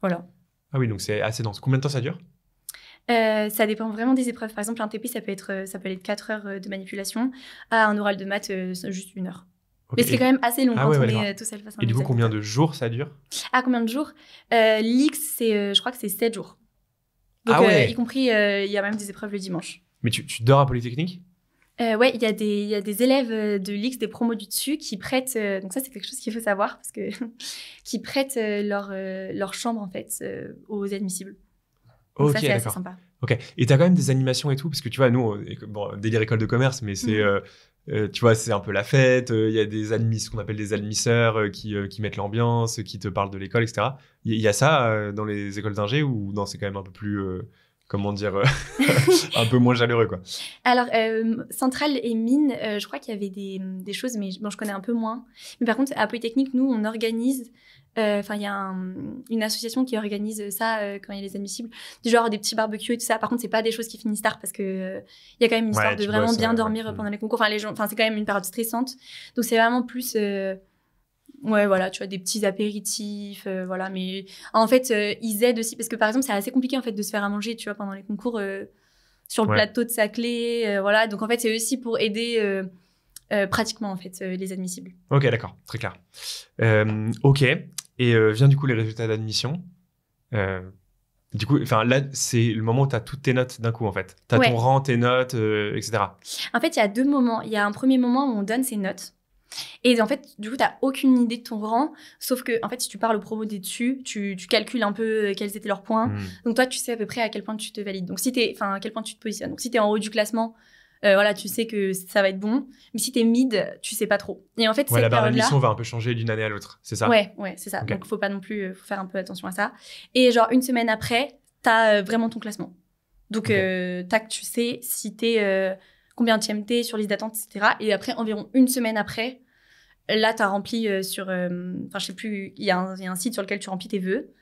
Voilà. Ah oui, donc c'est assez dense. Combien de temps ça dure? Ça dépend vraiment des épreuves. Par exemple, un TP, ça peut aller de 4 heures de manipulation à un oral de maths, juste 1 heure. Okay. Mais c'est quand même assez long quand on ouais, est tout seul face à un Et du coup, examinateur. combien de jours ça dure? Ah, combien de jours? L'X, je crois que c'est 7 jours. Donc, y compris, il y a même des épreuves le dimanche. Mais tu dors à Polytechnique? Ouais, il y a des élèves de l'X, des promos du dessus, qui prêtent... donc ça, c'est quelque chose qu'il faut savoir, parce que qui prêtent leur chambre, en fait, aux admissibles. Donc ça, c'est assez sympa. Ok. Et t'as quand même des animations et tout, parce que tu vois, nous, bon, délire école de commerce, mais c'est... tu vois, c'est un peu la fête. Il y a ce qu'on appelle des admisseurs qui mettent l'ambiance, qui te parlent de l'école, etc. Il y a ça dans les écoles d'ingé ou non, c'est quand même un peu plus, comment dire, un peu moins chaleureux, quoi. Alors, Centrale et Mines, je crois qu'il y avait des choses, mais bon, je connais un peu moins. Mais par contre, à Polytechnique, nous, on organise... Enfin, il y a une association qui organise ça quand il y a les admissibles, du genre des petits barbecues et tout ça. Par contre, c'est pas des choses qui finissent tard parce que il y a quand même une histoire de vraiment bien dormir pendant les concours. Enfin, c'est quand même une période stressante. Donc, c'est vraiment plus, ouais, voilà, tu vois, des petits apéritifs, voilà. Mais en fait, ils aident aussi parce que par exemple, c'est assez compliqué en fait de se faire à manger, tu vois, pendant les concours sur le plateau de Saclay, voilà. Donc en fait, c'est aussi pour aider. Pratiquement en fait les admissibles. Ok, d'accord, très clair. Ok, et vient du coup les résultats d'admission. Du coup, là, c'est le moment où tu as toutes tes notes d'un coup, en fait. Tu as ton rang, tes notes, etc. En fait, il y a 2 moments. Il y a un premier moment où on donne ses notes. Et en fait, du coup, tu n'as aucune idée de ton rang. Sauf que, en fait, si tu parles au promo des dessus, tu calcules un peu quels étaient leurs points. Donc, toi, tu sais à peu près à quel point tu te valides. Donc, à quel point tu te positionnes. Donc, si tu es en haut du classement, voilà, tu sais que ça va être bon. Mais si t'es mid, tu sais pas trop. Et en fait, la barre d'admission va un peu changer d'une année à l'autre, c'est ça? Ouais, c'est ça. Okay. Donc, faut pas non plus, faut faire un peu attention à ça. Et genre, 1 semaine après, t'as vraiment ton classement. Donc, tac, tu sais si t'es combienième t'es sur liste d'attente, etc. Et après, environ 1 semaine après, là, t'as rempli sur... Enfin, je sais plus, il y a un site sur lequel tu remplis tes vœux.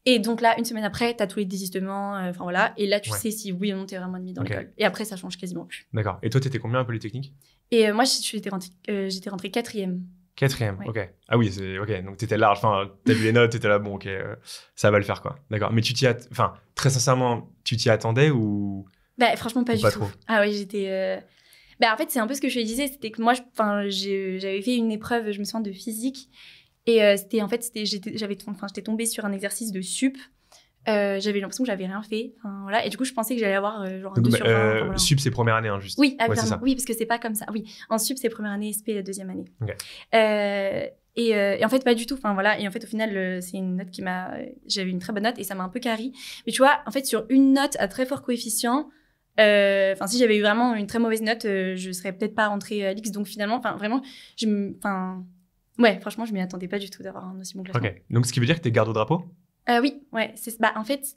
Et donc là, 1 semaine après, t'as tous les désistements, enfin voilà. Et là, tu sais si oui ou non t'es vraiment admis dans l'école. Et après, ça change quasiment plus. D'accord. Et toi, t'étais combien à Polytechnique? Et moi, j'étais rentrée 4e. 4e, ok. Ah oui, ok. Donc t'étais large. Enfin, t'as vu les notes, t'étais là, bon, ok, ça va le faire, quoi. D'accord. Mais très sincèrement, tu t'y attendais ou... Bah, franchement, pas du tout. Trop. Ah oui, j'étais... en fait, c'est un peu ce que je te disais, c'était que moi, j'avais fait une épreuve, je me souviens, de physique. Et j'étais tombée sur un exercice de sup. J'avais l'impression que j'avais rien fait. Voilà. Et du coup, je pensais que j'allais avoir genre un 2 sur 20. Voilà. Sup, c'est première année, hein, juste. Oui, c'est ça. Oui, parce que c'est pas comme ça. Oui, en sup, c'est première année, SP, 2e année. Okay. Et en fait, pas du tout. Enfin, voilà. Et en fait, au final, c'est une note j'avais une très bonne note et ça m'a un peu carry. Mais tu vois, en fait, sur une note à très fort coefficient, si j'avais eu vraiment une très mauvaise note, je serais peut-être pas rentrée à l'X. Donc finalement, vraiment, Ouais, franchement, je m'y attendais pas du tout d'avoir un aussi bon classement. Ok. Donc, ce qui veut dire que tu es garde au drapeau? Oui, ouais. En fait,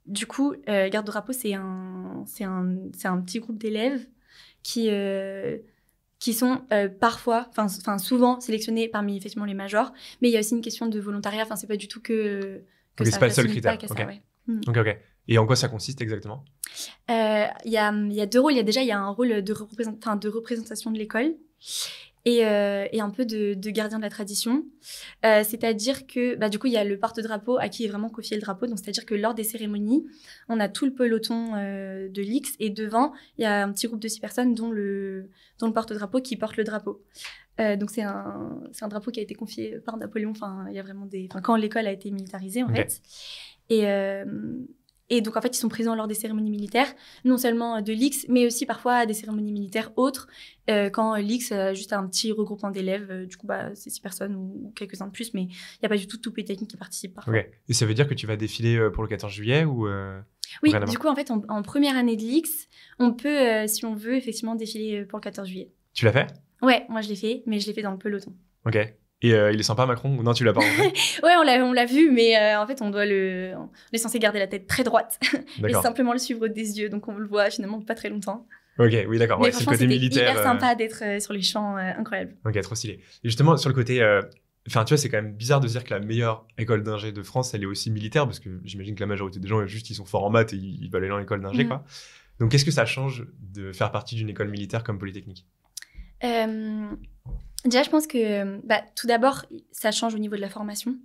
du coup, garde au drapeau, c'est un petit groupe d'élèves qui sont parfois, enfin souvent sélectionnés parmi effectivement les majors, mais il y a aussi une question de volontariat. Enfin, c'est pas du tout que Ok, ça. c'est pas le seul Ça critère. limite pas Ok. qu'à ça, ouais. Ok. Et en quoi ça consiste exactement? Il y a deux rôles. Il y a un rôle de représentation de l'école et un peu de gardien de la tradition. C'est-à-dire que, du coup, il y a le porte-drapeau à qui est vraiment confié le drapeau. Donc, c'est-à-dire que lors des cérémonies, on a tout le peloton de l'X et devant, il y a un petit groupe de 6 personnes dont le porte-drapeau qui porte le drapeau. Donc, c'est un drapeau qui a été confié par Napoléon. Enfin, il y a vraiment quand l'école a été militarisée, en fait. Et donc, en fait, ils sont présents lors des cérémonies militaires, non seulement de l'X, mais aussi parfois des cérémonies militaires autres, quand l'X a juste un petit regroupement d'élèves. Du coup, c'est 6 personnes ou quelques-uns de plus, mais il n'y a pas du tout Polytechnique qui participe parfois. Ok. Et ça veut dire que tu vas défiler pour le 14 juillet ou Oui, du coup, en fait, en première année de l'X, on peut, si on veut, effectivement, défiler pour le 14 juillet. Tu l'as fait? Ouais, moi, je l'ai fait, mais je l'ai fait dans le peloton. Ok. Et il est sympa, Macron? Ou non, tu l'as pas rencontré? Ouais, on l'a vu, mais en fait, on est censé garder la tête très droite et simplement le suivre des yeux. Donc, on le voit finalement pas très longtemps. Ok, oui, d'accord. Mais Ouais, c'est le côté militaire. Hyper sympa d'être sur les champs, incroyable. Ok, trop stylé. Et justement, sur le côté. Enfin, tu vois, c'est quand même bizarre de se dire que la meilleure école d'ingé de France, elle est aussi militaire, parce que j'imagine que la majorité des gens, juste, ils sont forts en maths et ils veulent aller dans l'école d'ingé, quoi. Donc, qu'est-ce que ça change de faire partie d'une école militaire comme Polytechnique? Déjà, je pense que tout d'abord, ça change au niveau de la formation.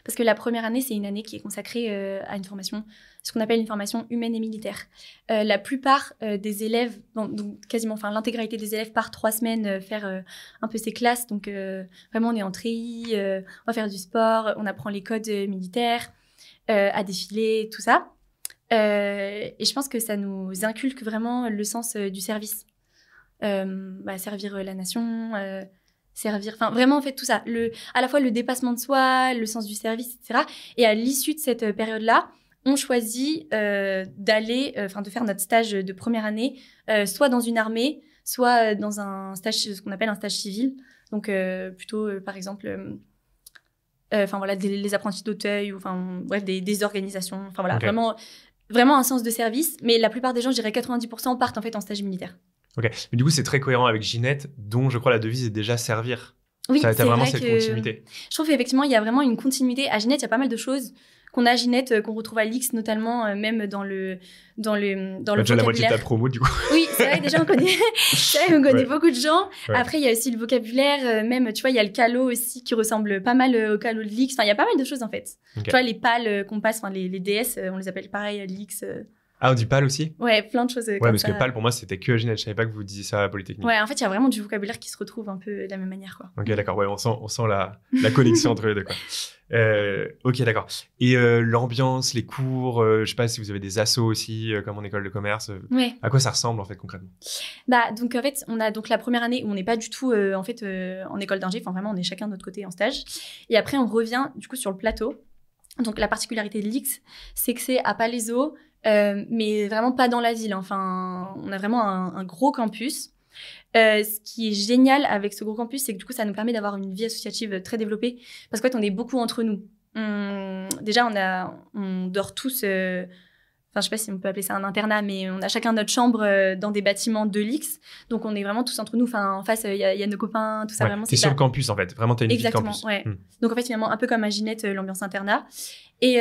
Parce que la première année, c'est une année qui est consacrée à une formation, ce qu'on appelle une formation humaine et militaire. La plupart des élèves, donc quasiment, enfin l'intégralité des élèves part 3 semaines faire un peu ces classes. Donc vraiment, on est en treillis, on va faire du sport, on apprend les codes militaires, à défiler, tout ça. Et je pense que ça nous inculque vraiment le sens du service. Servir la nation... enfin vraiment en fait tout ça, à la fois le dépassement de soi, le sens du service, etc. Et à l'issue de cette période-là, on choisit de faire notre stage de première année, soit dans une armée, soit dans un stage, ce qu'on appelle un stage civil. Donc plutôt par exemple, les apprentis d'Auteuil, ou enfin bref des organisations. Enfin voilà, vraiment un sens de service. Mais la plupart des gens, je dirais 90%, partent en fait en stage militaire. Ok, mais du coup, c'est très cohérent avec Ginette, dont je crois la devise est déjà servir. Oui, t'as vraiment cette continuité. Je trouve qu'effectivement, il y a vraiment une continuité. À Ginette, il y a pas mal de choses qu'on a à Ginette, qu'on retrouve à l'X, notamment, même dans le déjà la moitié de ta promo, du coup. Oui, c'est vrai que déjà, on connaît beaucoup de gens. Ouais. Après, il y a aussi le vocabulaire, même, tu vois, il y a le calo aussi, qui ressemble pas mal au calo de l'X. Enfin, il y a pas mal de choses, en fait. Okay. Tu vois, les pales qu'on passe, les DS, on les appelle pareil, l'X. Ah, on dit PAL aussi? Ouais, plein de choses comme ça. Ouais, parce que PAL, pour moi, c'était que Ginette. Je savais pas que vous disiez ça à Polytechnique. Ouais, en fait, il y a vraiment du vocabulaire qui se retrouve un peu de la même manière, quoi. Ok, d'accord. Ouais, on sent la connexion entre les deux, quoi. Ok, d'accord. Et l'ambiance, les cours, je sais pas si vous avez des assos aussi, comme en école de commerce. Ouais. À quoi ça ressemble, en fait, concrètement? Donc, en fait, on a donc la première année où on n'est pas du tout, en école d'ingé. Enfin, vraiment, on est chacun de notre côté en stage. Et après, on revient, du coup, sur le plateau. Donc, la particularité de l'X, c'est que c'est à Palaiseau, mais vraiment pas dans la ville. Enfin, on a vraiment un gros campus. Ce qui est génial avec ce gros campus, c'est que du coup, ça nous permet d'avoir une vie associative très développée. Parce qu'en fait, on est beaucoup entre nous. Déjà, on dort tous... Enfin, je sais pas si on peut appeler ça un internat, mais on a chacun notre chambre dans des bâtiments de l'X. Donc, on est vraiment tous entre nous. Enfin, en face, il y a nos copains, tout ça. Ouais, vraiment. T'es sur le campus, en fait. Vraiment, t'as une vie de campus. Exactement, ouais. Donc, en fait, finalement, un peu comme à Ginette, l'ambiance internat. Et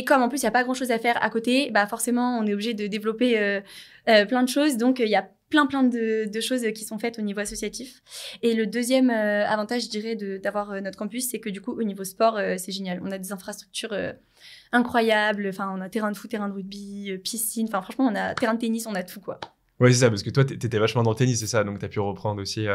comme, en plus, il n'y a pas grand-chose à faire à côté, forcément, on est obligé de développer plein de choses. Donc, il y a plein de choses qui sont faites au niveau associatif. Et le deuxième avantage, je dirais, d'avoir notre campus, c'est que du coup, au niveau sport, c'est génial. On a des infrastructures incroyables. Enfin, on a terrain de foot, terrain de rugby, piscine. Enfin, franchement, on a terrain de tennis, on a tout, quoi. Ouais, c'est ça, parce que toi, t'étais vachement dans le tennis, c'est ça, donc t'as pu reprendre aussi...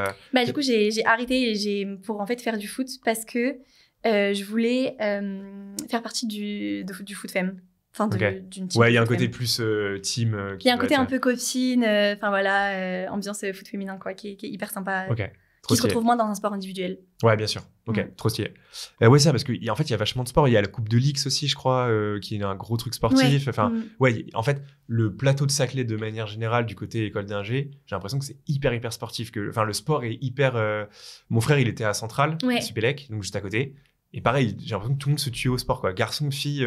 Du coup, j'ai arrêté pour en fait faire du foot parce que je voulais faire partie du foot femme. Enfin, d'une team. Ouais, il y a un côté plus team. Il y a un côté un peu copine, enfin voilà, ambiance foot féminin, quoi, qui est hyper sympa. Ok. qui se retrouvent moins dans un sport individuel. Ouais, bien sûr. Ok, trop stylé. Ouais, ça, parce qu'en fait, il y a vachement de sport. Il y a la Coupe de l'X aussi, je crois, qui est un gros truc sportif. Enfin, ouais, en fait, le plateau de Saclay, de manière générale, du côté école d'ingé, j'ai l'impression que c'est hyper sportif. Enfin, le sport est hyper... Mon frère, il était à Centrale, à Supélec, donc juste à côté. Et pareil, j'ai l'impression que tout le monde se tue au sport, quoi. Garçon, fille,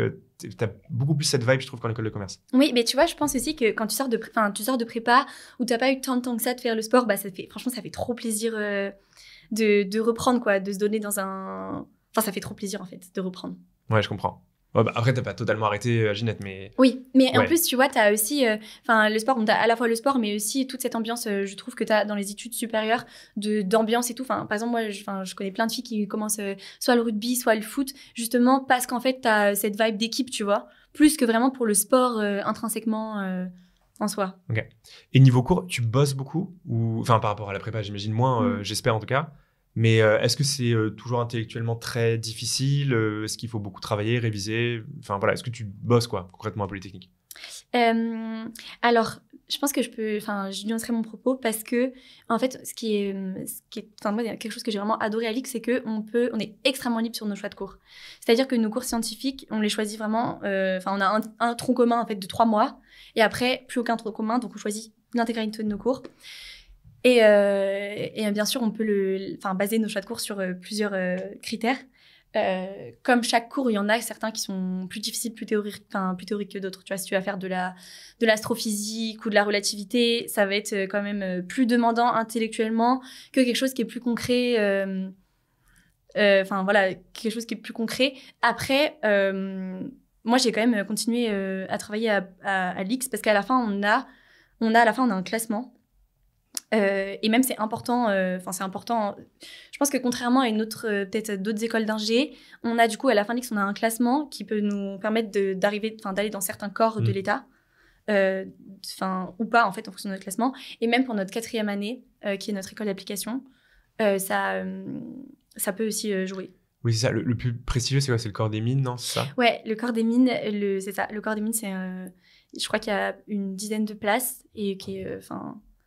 t'as beaucoup plus cette vibe, je trouve, qu'en école de commerce. Oui, mais tu vois, je pense aussi que quand tu sors de prépa, où t'as pas eu tant de temps que ça de faire le sport, bah, franchement, ça fait trop plaisir de reprendre, quoi, de se donner dans un... Enfin, ça fait trop plaisir, en fait, de reprendre. Ouais, je comprends. Ouais, bah après, t'as pas totalement arrêté, Ginette, mais... Oui, mais en plus, tu vois, t'as aussi... le sport, t'as à la fois le sport, mais aussi toute cette ambiance, je trouve, que t'as dans les études supérieures, d'ambiance et tout. Par exemple, moi, je connais plein de filles qui commencent soit le rugby, soit le foot, justement parce qu'en fait, t'as cette vibe d'équipe, tu vois, plus que vraiment pour le sport intrinsèquement en soi. Ok. Et niveau cours, tu bosses beaucoup ou... Enfin, par rapport à la prépa, j'imagine moins, j'espère en tout cas. Mais est-ce que c'est toujours intellectuellement très difficile? Est-ce qu'il faut beaucoup travailler, réviser? Enfin voilà, est-ce que tu bosses quoi concrètement à Polytechnique? Alors, je pense que je nuancerai mon propos parce que en fait, ce qui est, moi, il y a quelque chose que j'ai vraiment adoré à l'IX, c'est que on est extrêmement libre sur nos choix de cours. C'est-à-dire que nos cours scientifiques, on les choisit vraiment. On a un tronc commun en fait de 3 mois et après plus aucun tronc commun, donc on choisit l'intégralité de nos cours. Et bien sûr, on peut baser nos choix de cours sur plusieurs critères. Comme chaque cours, il y en a certains qui sont plus difficiles, plus théoriques que d'autres. Tu vois, si tu vas faire de l'astrophysique ou de la relativité, ça va être quand même plus demandant intellectuellement que quelque chose qui est plus concret. Quelque chose qui est plus concret. Après, moi, j'ai quand même continué à travailler à l'IX parce qu'à la fin, on a un classement. Et même c'est important, c'est important. Je pense que contrairement à peut-être d'autres écoles d'ingé, on a du coup à la fin de l'IX, on a un classement qui peut nous permettre d'aller dans certains corps de l'État, ou pas en fait en fonction de notre classement. Et même pour notre 4e année, qui est notre école d'application, ça peut aussi jouer. Oui, c'est ça. Le plus prestigieux, c'est quoi? C'est le corps des mines, non? C'est ça? Ouais, le corps des mines, c'est ça. Le corps des mines, c'est, je crois qu'il y a une dizaine de places et qui est,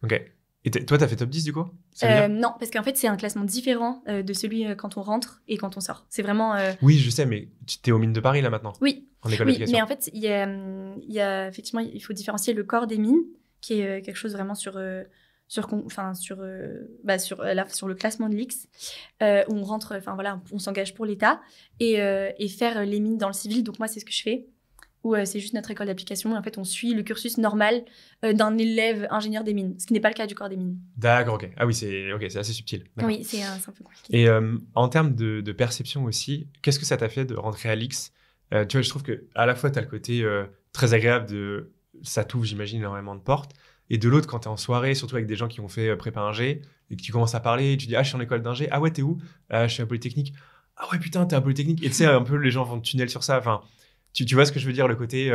Ok. Et toi, t'as fait top 10 du coup? Non, parce qu'en fait, c'est un classement différent de celui quand on rentre et quand on sort. C'est vraiment... Oui, je sais, mais tu es aux mines de Paris là maintenant? Oui. En école d'application. Mais en fait, il y a effectivement, il faut différencier le corps des mines, qui est quelque chose vraiment sur le classement de l'IX, où on rentre, on s'engage pour l'État, et faire les mines dans le civil. Donc moi, c'est ce que je fais. Où c'est juste notre école d'application. En fait, on suit le cursus normal d'un élève ingénieur des mines, ce qui n'est pas le cas du corps des mines. D'accord, ok. Ah oui, c'est assez subtil. Oui, c'est un peu compliqué. Et en termes de perception aussi, qu'est-ce que ça t'a fait de rentrer à l'IX? Tu vois, je trouve qu'à la fois, tu as le côté très agréable ça t'ouvre, j'imagine, énormément de portes. Et de l'autre, quand tu es en soirée, surtout avec des gens qui ont fait prépa ingé, et que tu commences à parler, et tu dis « Ah, je suis en école d'ingé. Ah ouais, t'es où? Ah, je suis à Polytechnique. Ah ouais, putain, t'es à Polytechnique. » Et tu sais, un peu, les gens vont tunnel sur ça. Enfin... Tu vois ce que je veux dire, le côté...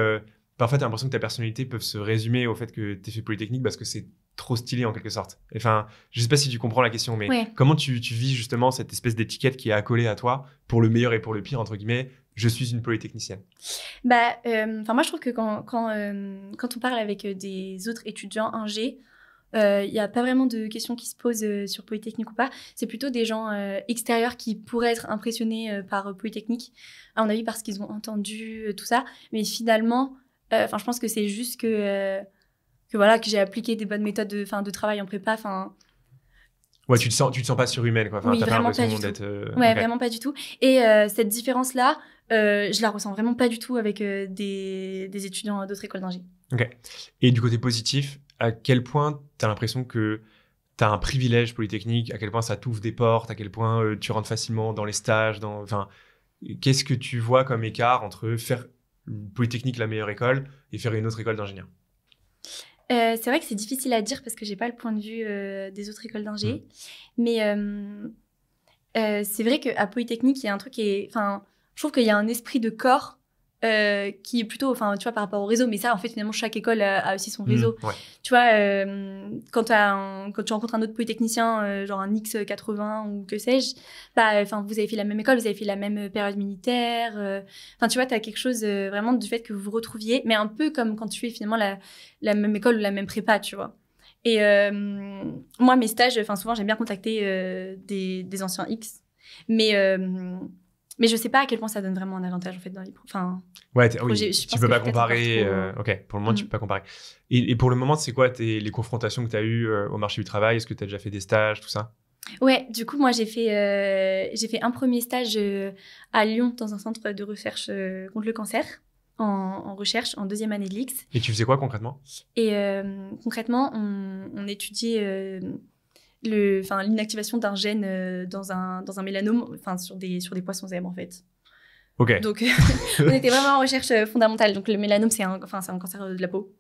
parfois, tu as l'impression que ta personnalité peut se résumer au fait que tu es fait Polytechnique parce que c'est trop stylé en quelque sorte. Enfin, je sais pas si tu comprends la question, mais comment tu vis justement cette espèce d'étiquette qui est accolée à toi pour le meilleur et pour le pire, entre guillemets, je suis une polytechnicienne? Moi, je trouve que quand on parle avec des autres étudiants ingé, il n'y a pas vraiment de questions qui se posent sur Polytechnique ou pas. C'est plutôt des gens extérieurs qui pourraient être impressionnés par Polytechnique, à mon avis, parce qu'ils ont entendu tout ça. Mais finalement, je pense que c'est juste que j'ai appliqué des bonnes méthodes de travail en prépa. Ouais, tu te sens pas surhumaine, quoi. Oui, vraiment pas du tout. Vraiment pas du tout. Et cette différence-là, je la ressens vraiment pas du tout avec des étudiants d'autres écoles d'ingé. Ok. Et du côté positif, à quel point tu as l'impression que tu as un privilège Polytechnique, à quel point ça t'ouvre des portes, à quel point tu rentres facilement dans les stages, qu'est-ce que tu vois comme écart entre faire Polytechnique la meilleure école et faire une autre école d'ingénieur? C'est vrai que c'est difficile à dire parce que j'ai pas le point de vue des autres écoles d'ingé, mais c'est vrai qu'à Polytechnique, il y a un truc je trouve qu'il y a un esprit de corps qui est plutôt, tu vois, par rapport au réseau, mais ça, en fait, finalement, chaque école a aussi son réseau. Ouais. Tu vois, quand tu rencontres un autre polytechnicien, genre un X80 ou que sais-je, vous avez fait la même école, vous avez fait la même période militaire. Tu vois, tu as quelque chose vraiment du fait que vous vous retrouviez, mais un peu comme quand tu fais finalement la même école ou la même prépa, tu vois. Et moi, mes stages, enfin souvent, j'aime bien contacter des anciens X, mais je sais pas à quel point ça donne vraiment un avantage en fait dans les Ouais, projets. oui, Je tu pense peux que je pas suis peut-être encore comparer. trop. Ok, pour le moment, tu peux pas comparer. Et pour le moment, c'est quoi les confrontations que tu as eues au marché du travail? Est-ce que tu as déjà fait des stages, tout ça? Ouais, du coup, moi, j'ai fait un premier stage à Lyon dans un centre de recherche contre le cancer, en recherche, en 2e année de l'X. Et tu faisais quoi concrètement? Et concrètement, on étudiait l'inactivation d'un gène dans un mélanome, sur des poissons zèbres, en fait. Ok. Donc, on était vraiment en recherche fondamentale. Donc, le mélanome, c'est un cancer de la peau.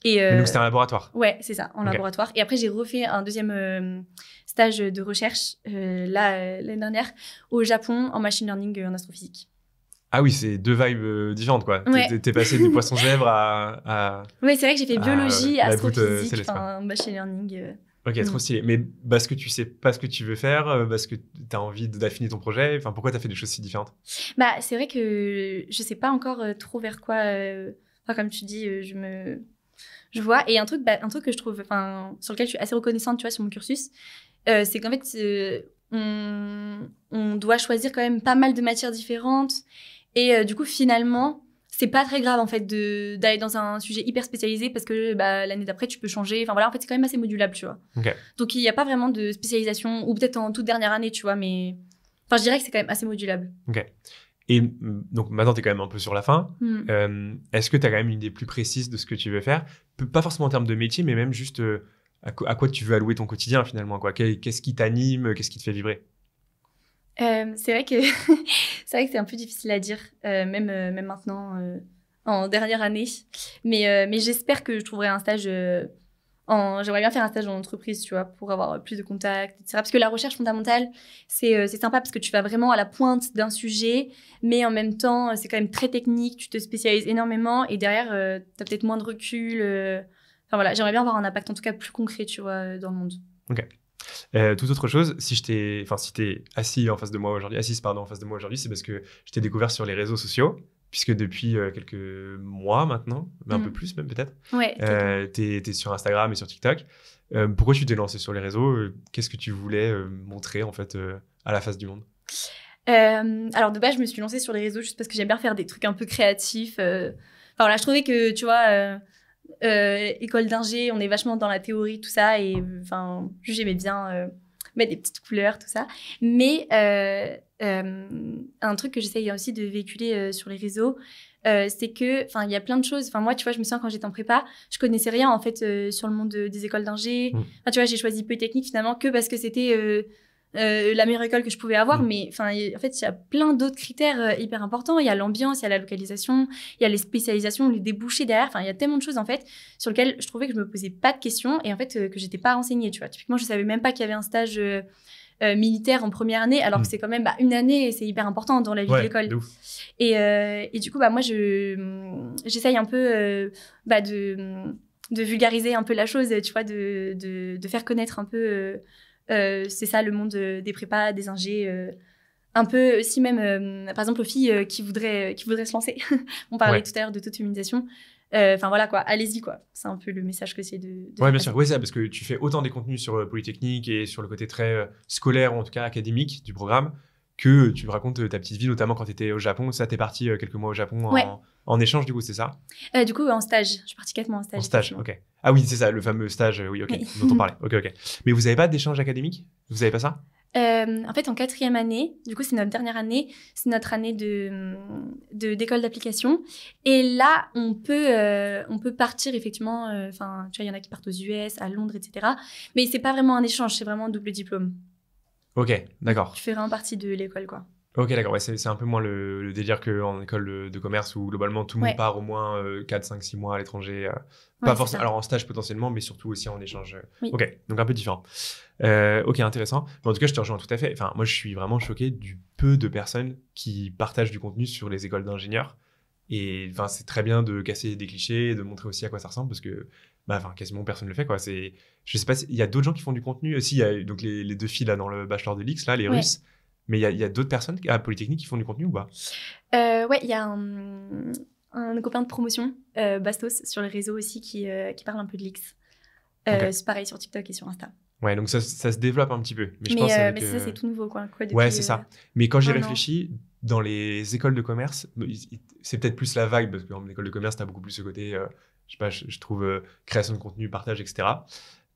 Et, Mais donc, c'était un laboratoire? Ouais, c'est ça, en laboratoire. Et après, j'ai refait un 2e stage de recherche, l'année dernière, au Japon, en machine learning, en astrophysique. Ah oui, c'est 2 vibes différentes, quoi. Ouais. T'es passé du poisson zèbre à Ouais, c'est vrai que j'ai fait biologie, la voûte astrophysique, céleste, quoi. machine learning. Ok, trop stylé. Mais parce que tu sais pas ce que tu veux faire, parce que tu as envie d'affiner ton projet, enfin, pourquoi tu as fait des choses si différentes? Bah, c'est vrai que je sais pas encore trop vers quoi. Comme tu dis, je vois. Et un truc que je trouve, sur lequel je suis assez reconnaissante, tu vois, sur mon cursus, c'est qu'en fait, on doit choisir quand même pas mal de matières différentes. Et du coup, finalement, c'est pas très grave en fait d'aller dans un sujet hyper spécialisé parce que l'année d'après, tu peux changer. Enfin voilà, en fait, c'est quand même assez modulable, tu vois. Okay. Donc, il n'y a pas vraiment de spécialisation, ou peut-être en toute dernière année, tu vois, mais je dirais que c'est quand même assez modulable. Ok. Et donc maintenant, tu es quand même un peu sur la fin. Est-ce que tu as quand même une idée plus précise de ce que tu veux faire? Pas forcément en termes de métier, mais même juste à quoi tu veux allouer ton quotidien finalement, quoi. Qu'est-ce qui t'anime? Qu'est-ce qui te fait vibrer? C'est vrai que c'est un peu difficile à dire, même maintenant, en dernière année. Mais j'espère que je trouverai un stage. J'aimerais bien faire un stage en entreprise, tu vois, pour avoir plus de contacts, etc. Parce que la recherche fondamentale, c'est sympa parce que tu vas vraiment à la pointe d'un sujet, mais en même temps, c'est quand même très technique, tu te spécialises énormément et derrière, tu as peut-être moins de recul. Enfin voilà, j'aimerais bien avoir un impact en tout cas plus concret, tu vois, dans le monde. Ok. Toute autre chose, si t'es assise en face de moi aujourd'hui, c'est parce que je t'ai découvert sur les réseaux sociaux, puisque depuis quelques mois maintenant, un peu plus même peut-être, ouais, t'es sur Instagram et sur TikTok. Pourquoi tu t'es lancé sur les réseaux? Qu'est-ce que tu voulais montrer en fait à la face du monde? Alors de base, je me suis lancée sur les réseaux juste parce que j'aime bien faire des trucs un peu créatifs. Enfin voilà, je trouvais que, tu vois, école d'ingé, on est vachement dans la théorie, tout ça, et j'aimais bien mettre des petites couleurs, tout ça. Mais un truc que j'essaye aussi de véhiculer sur les réseaux, c'est que, il y a plein de choses. Enfin, moi, tu vois, je me souviens quand j'étais en prépa, je connaissais rien en fait sur le monde des écoles d'ingé. Tu vois, j'ai choisi Polytechnique finalement que parce que c'était la meilleure école que je pouvais avoir, mais en fait, il y a plein d'autres critères hyper importants. Il y a l'ambiance, il y a la localisation, il y a les spécialisations, les débouchés derrière. Enfin, il y a tellement de choses en fait sur lesquelles je trouvais que je me posais pas de questions et en fait que j'étais pas renseignée. Tu vois, typiquement, je savais même pas qu'il y avait un stage militaire en première année, alors que c'est quand même une année, et c'est hyper important dans la vie de l'école. Et du coup, moi, j'essaye un peu de vulgariser un peu la chose, tu vois, de faire connaître un peu. C'est ça le monde des prépas, des ingés, un peu aussi même, par exemple, aux filles qui voudraient se lancer. On parlait tout à l'heure de taux-féminisation. Voilà quoi, allez-y quoi. C'est un peu le message que c'est de ouais, bien sûr. Oui, c'est ça, parce que tu fais autant des contenus sur Polytechnique et sur le côté très scolaire, ou en tout cas académique du programme, que tu me racontes ta petite vie, notamment quand tu étais au Japon. Ça, t'es parti quelques mois au Japon en échange, du coup, c'est ça? Du coup, en stage. Je suis partie 4 mois en stage. En stage, ok. Ah oui, c'est ça, le fameux stage, oui, ok, dont on parlait. Ok. Mais vous n'avez pas d'échange académique? Vous n'avez pas ça? En fait, en 4e année, du coup, c'est notre dernière année, c'est notre année d'école d'application. Et là, on peut partir effectivement. Tu vois, il y en a qui partent aux US, à Londres, etc. Mais c'est pas vraiment un échange, c'est vraiment un double diplôme. Ok, d'accord. Tu fais vraiment partie de l'école, quoi. Ok, d'accord. Ouais, c'est un peu moins le délire qu'en école de commerce où globalement tout le monde part au moins 4, 5, 6 mois à l'étranger. Pas forcément. Alors en stage potentiellement, mais surtout aussi en échange. Ok, donc un peu différent. Ok, intéressant. Mais en tout cas, je te rejoins tout à fait. Enfin, moi, je suis vraiment choqué du peu de personnes qui partagent du contenu sur les écoles d'ingénieurs. Et enfin, c'est très bien de casser des clichés, de montrer aussi à quoi ça ressemble parce que quasiment personne ne le fait, quoi. Je sais pas, il y a d'autres gens qui font du contenu. Si, il y a donc les 2 filles là dans le bachelor de l'X, là, les Russes. Mais il y a d'autres personnes à Polytechnique qui font du contenu ou pas? Ouais, il y a un copain de promotion, Bastos, sur les réseaux aussi, qui parle un peu de l'X. C'est pareil sur TikTok et sur Insta. Ouais, donc ça se développe un petit peu. Mais ça, c'est tout nouveau, quoi. Ouais, c'est ça. Mais quand j'y réfléchis, dans les écoles de commerce, c'est peut-être plus la vibe, parce que dans l'école de commerce, tu as beaucoup plus ce côté, je sais pas, je trouve création de contenu, partage, etc.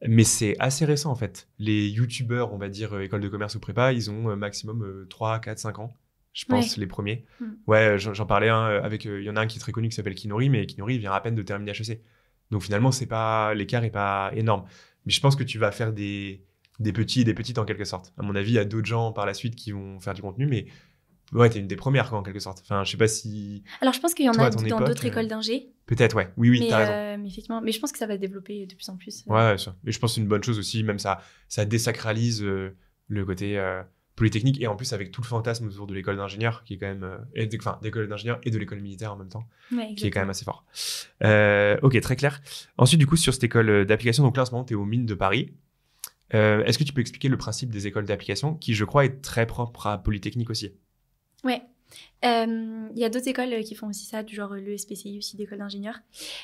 Mais c'est assez récent, en fait. Les youtubeurs, on va dire, école de commerce ou prépa, ils ont maximum 3, 4, 5 ans. Je pense, les premiers. Ouais, j'en parlais avec... Il y en a un qui est très connu qui s'appelle Kinori, mais Kinori, il vient à peine de terminer HEC. Donc finalement, l'écart n'est pas énorme. Mais je pense que tu vas faire des petits et des petites en quelque sorte. À mon avis, il y a d'autres gens par la suite qui vont faire du contenu, mais ouais, t'es une des premières, quoi, en quelque sorte. Enfin, je sais pas si... Alors, je pense qu'il y en a dans d'autres écoles d'ingé. Peut-être, ouais. Oui, t'as raison. Mais effectivement, mais je pense que ça va se développer de plus en plus. Ouais, ça. Et je pense que c'est une bonne chose aussi, même ça désacralise le côté polytechnique, et en plus avec tout le fantasme autour de l'école d'ingénieur, qui est quand même... d'école d'ingénieur et de l'école militaire en même temps, qui est quand même assez fort. Ok, très clair. Ensuite, du coup, sur cette école d'application, donc là, en ce moment, t'es aux Mines de Paris. Est-ce que tu peux expliquer le principe des écoles d'application, qui, je crois, est très propre à Polytechnique aussi? Ouais. Il y a d'autres écoles qui font aussi ça, du genre l'ESPCI aussi, d'école d'ingénieurs.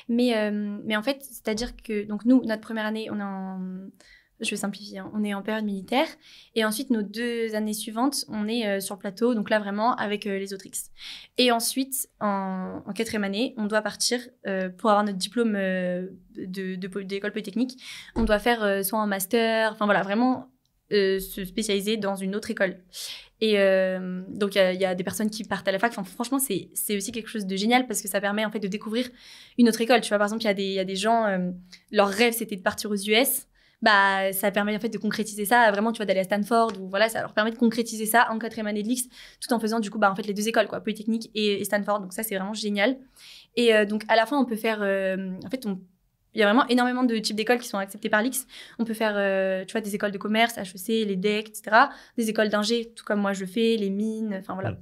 Mais en fait, c'est-à-dire que donc nous, notre première année, je vais simplifier, hein, on est en période militaire. Et ensuite, nos 2 années suivantes, on est sur le plateau, donc là vraiment avec les Autrix. Et ensuite, en 4e année, on doit partir pour avoir notre diplôme d'école polytechnique. On doit faire soit un master, enfin voilà, vraiment se spécialiser dans une autre école. Et donc, il y a des personnes qui partent à la fac. Enfin, franchement, c'est aussi quelque chose de génial parce que ça permet en fait de découvrir une autre école. Tu vois, par exemple, il y a des gens, leur rêve, c'était de partir aux US. Bah, ça permet en fait de concrétiser ça. Vraiment, tu vois, d'aller à Stanford ou voilà, ça leur permet de concrétiser ça en 4e année de l'IX, tout en faisant du coup, en fait, les 2 écoles, quoi, Polytechnique et Stanford. Donc ça, c'est vraiment génial. Et donc, à la fin, on peut faire, en fait, il y a vraiment énormément de types d'écoles qui sont acceptées par l'IX. On peut faire, tu vois, des écoles de commerce, HEC, les DEC, etc. Des écoles d'ingé, tout comme moi je le fais, les mines, enfin voilà,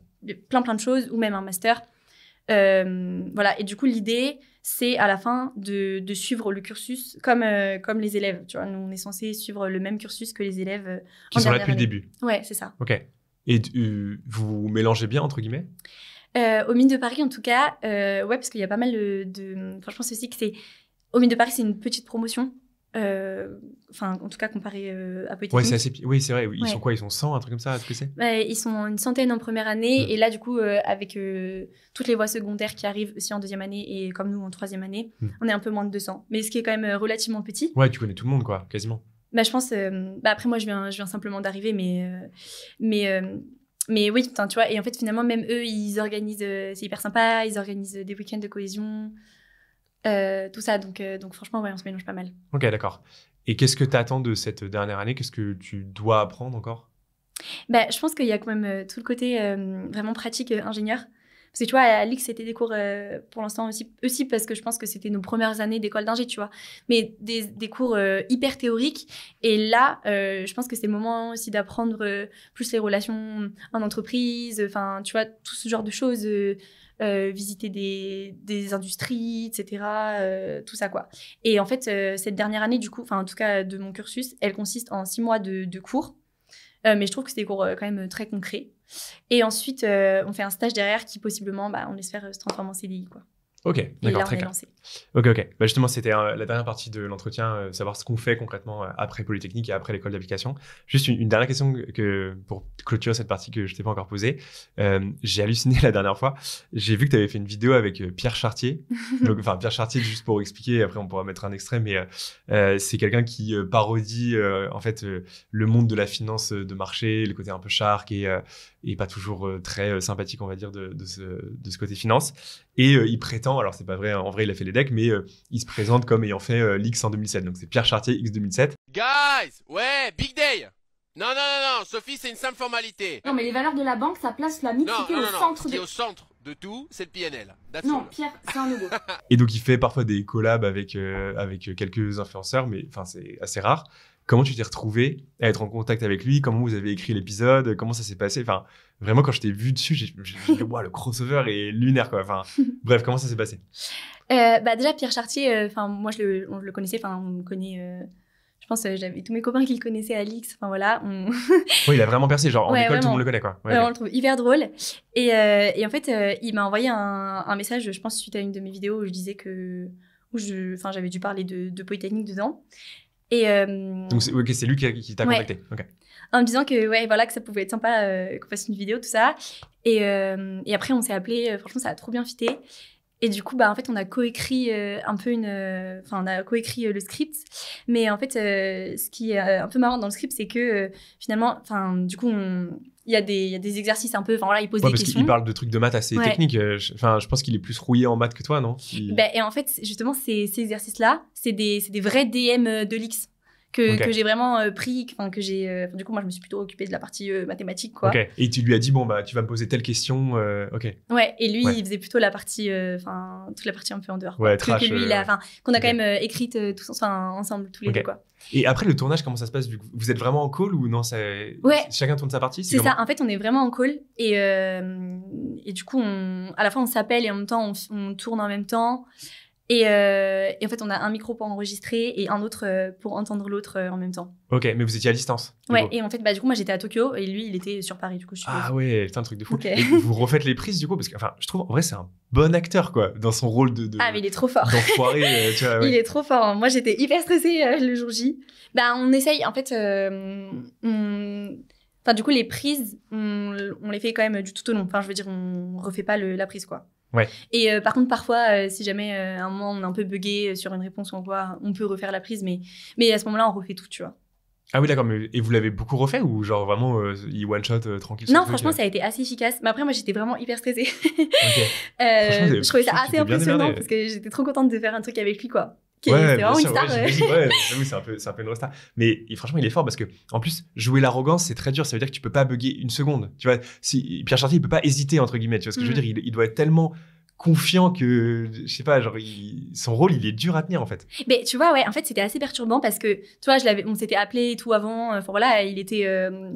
plein de choses, ou même un master. Voilà. Et du coup, l'idée, c'est à la fin de suivre le cursus comme les élèves. Tu vois, nous, on est censé suivre le même cursus que les élèves qui sont là depuis le début. Ouais, c'est ça. Ok. Et vous mélangez bien, entre guillemets? Aux Mines de Paris, en tout cas, ouais, parce qu'il y a pas mal Enfin, je pense aussi que aux Mines de Paris, c'est une petite promotion. Enfin, en tout cas, comparé à Polytechnique. Ouais, c'est assez... Oui, c'est vrai. Ils sont quoi? Ils sont 100, un truc comme ça? Est-ce que c'est? Ils sont une centaine en première année. Et là, du coup, avec toutes les voies secondaires qui arrivent aussi en 2e année et comme nous en 3e année, on est un peu moins de 200. Mais ce qui est quand même relativement petit. Ouais, tu connais tout le monde, quoi, quasiment. Bah, je pense... après, moi, je viens simplement d'arriver, mais oui, tu vois. Et en fait, finalement, même eux, ils organisent... c'est hyper sympa. Ils organisent des week-ends de cohésion. Tout ça, donc franchement, ouais, on se mélange pas mal. Ok, d'accord. Et qu'est-ce que tu attends de cette dernière année? Qu'est-ce que tu dois apprendre encore? Bah, je pense qu'il y a quand même tout le côté vraiment pratique ingénieur. Parce que tu vois, à l'IX, c'était des cours pour l'instant aussi parce que je pense que c'était nos premières années d'école d'ingé, tu vois. Mais des cours hyper théoriques. Et là, je pense que c'est le moment aussi d'apprendre plus les relations en entreprise, enfin, tu vois, tout ce genre de choses. Visiter des industries, etc. Tout ça, quoi. Et en fait, cette dernière année, du coup, enfin, en tout cas, de mon cursus, elle consiste en 6 mois de cours. Mais je trouve que c'est des cours quand même très concrets. Et ensuite, on fait un stage derrière qui, possiblement, on espère se transformer en CDI, quoi. Ok, d'accord, et là, très on est clair. lancé. Ok. Bah justement, c'était la dernière partie de l'entretien, savoir ce qu'on fait concrètement après Polytechnique et après l'école d'application. Juste une dernière question pour clôturer cette partie que je t'ai pas encore posée. J'ai halluciné la dernière fois. J'ai vu que tu avais fait une vidéo avec Pierre Chartier. Donc, enfin, Pierre Chartier, juste pour expliquer, après on pourra mettre un extrait, mais c'est quelqu'un qui parodie en fait le monde de la finance de marché, le côté un peu shark et pas toujours très sympathique, on va dire, de ce côté finance. Et il prétend, alors c'est pas vrai, en vrai il a fait les decks, mais il se présente comme ayant fait l'X en 2007. Donc c'est Pierre Chartier X 2007. Guys, ouais, big day. Non, Sophie, c'est une simple formalité. Non, mais les valeurs de la banque, ça place la mixité au centre. Ce qui est au centre de tout, c'est le PNL. Non, Pierre, c'est un logo. Et donc il fait parfois des collabs avec quelques influenceurs, mais enfin c'est assez rare. Comment tu t'es retrouvé à être en contact avec lui? Comment vous avez écrit l'épisode? Comment ça s'est passé? Enfin, vraiment, quand je t'ai vu dessus, j'ai dit, wow, le crossover est lunaire, quoi. Enfin, bref, comment ça s'est passé? Déjà, Pierre Chartier, moi, on le connaissait, on me connaît... je pense que j'avais tous mes copains qui le connaissaient à l'IX. Enfin, voilà. Oui, il a vraiment percé. Genre, en école, vraiment. Tout le monde le connaît, quoi. Ouais, on le trouve hyper drôle. Et en fait, il m'a envoyé un message, je pense, suite à une de mes vidéos où je disais que... j'avais dû parler de Polytechnique dedans. Et, Donc, c'est lui qui t'a contacté. Ok. en me disant que, voilà, que ça pouvait être sympa qu'on fasse une vidéo, tout ça. Et après, on s'est appelé. Franchement, ça a trop bien fité. Et du coup, en fait, on a coécrit on a coécrit le script. Mais en fait, ce qui est un peu marrant dans le script, c'est que finalement, du coup, il y a des exercices un peu. Enfin, voilà, il pose des questions. Parce qu'il parle de trucs de maths assez techniques. Je pense qu'il est plus rouillé en maths que toi, non? Et en fait, justement, ces exercices-là, c'est des vrais DM de l'X. Que j'ai vraiment pris, que j'ai... du coup, moi, je me suis plutôt occupée de la partie mathématique, quoi. Ok. Et tu lui as dit, tu vas me poser telle question, ok. Ouais, et lui, il faisait plutôt la partie... toute la partie un peu en dehors. Ouais, trash. Que lui, qu'on a quand même écrite ensemble, tous les deux, quoi. Et après, le tournage, comment ça se passe? Vous êtes vraiment en call ou non? Chacun tourne sa partie? C'est ça. En fait, on est vraiment en call. Et du coup, à la fois, on s'appelle et en même temps, on tourne en même temps. Et en fait, on a un micro pour enregistrer et un autre pour entendre l'autre en même temps. Ok, mais vous étiez à distance? Ouais, et en fait, du coup, moi, j'étais à Tokyo et lui, il était sur Paris, du coup, je suppose. Ah ouais, c'est un truc de fou. Okay. Et vous refaites les prises, du coup? Parce que, je trouve, en vrai, c'est un bon acteur, quoi, dans son rôle de Ah, mais il est trop fort. D'enfoiré, tu vois. Ouais. Il est trop fort. Moi, j'étais hyper stressée le jour J. On essaye, en fait... du coup, les prises, on les fait quand même du tout au long. Enfin, je veux dire, on refait pas la prise, quoi. Ouais. Et par contre, parfois, si jamais à un moment on est un peu buggé sur une réponse, on peut refaire la prise, mais à ce moment-là, on refait tout, tu vois. Ah oui, d'accord. Et vous l'avez beaucoup refait ou genre vraiment il one-shot tranquille? Non, franchement, ça a été assez efficace. Mais après, moi, j'étais vraiment hyper stressée. Okay. Je trouvais ça assez impressionnant parce que j'étais trop contente de faire un truc avec lui, quoi. Ouais, c'est vraiment une star. J'avoue, c'est un peu une resta. Mais franchement, il est fort parce que, en plus, jouer l'arrogance, c'est très dur. Ça veut dire que tu peux pas bugger une seconde. Tu vois, Pierre Chartier, il peut pas hésiter, entre guillemets. Tu vois ce que je veux dire? Il doit être tellement confiant que, je sais pas, genre, son rôle, il est dur à tenir, en fait. Mais tu vois, en fait, c'était assez perturbant parce que, tu vois, on s'était appelé et tout avant. Voilà, il était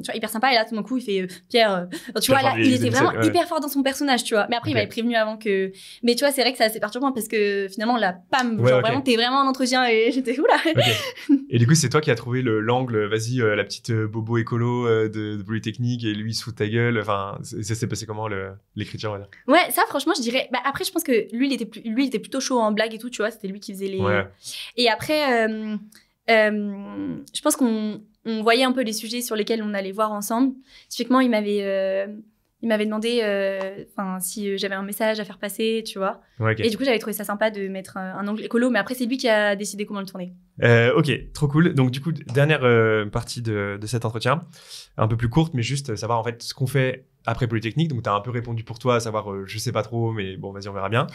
tu vois, hyper sympa. Et là, tout d'un coup, il fait Pierre. Tu vois, là, il était vraiment hyper fort dans son personnage, tu vois. Mais après, il m'avait prévenu avant que. Mais tu vois, c'est vrai que c'est assez perturbant parce que finalement, là, pam, vraiment, t'es vraiment en entretien et j'étais oula. Et du coup, c'est toi qui as trouvé l'angle, vas-y, la petite bobo écolo de Polytechnique et lui, il se fout de ta gueule. Enfin, ça s'est passé comment l'écriture, on va dire? Ouais, ça, franchement, je dirais. Après, je pense que lui, il était plutôt chaud en blague et tout, tu vois. C'était lui qui faisait les. Ouais. Et après, je pense qu'on voyait un peu les sujets sur lesquels on allait voir ensemble. Typiquement, il m'avait demandé si j'avais un message à faire passer, tu vois. Ouais, okay. Et du coup, j'avais trouvé ça sympa de mettre un angle écolo, mais après, c'est lui qui a décidé comment le tourner. Ok, trop cool. Donc, du coup, dernière partie de cet entretien, un peu plus courte, mais juste savoir en fait ce qu'on fait après Polytechnique. Donc, tu as un peu répondu pour toi, à savoir je sais pas trop, mais bon, vas-y, on verra bien.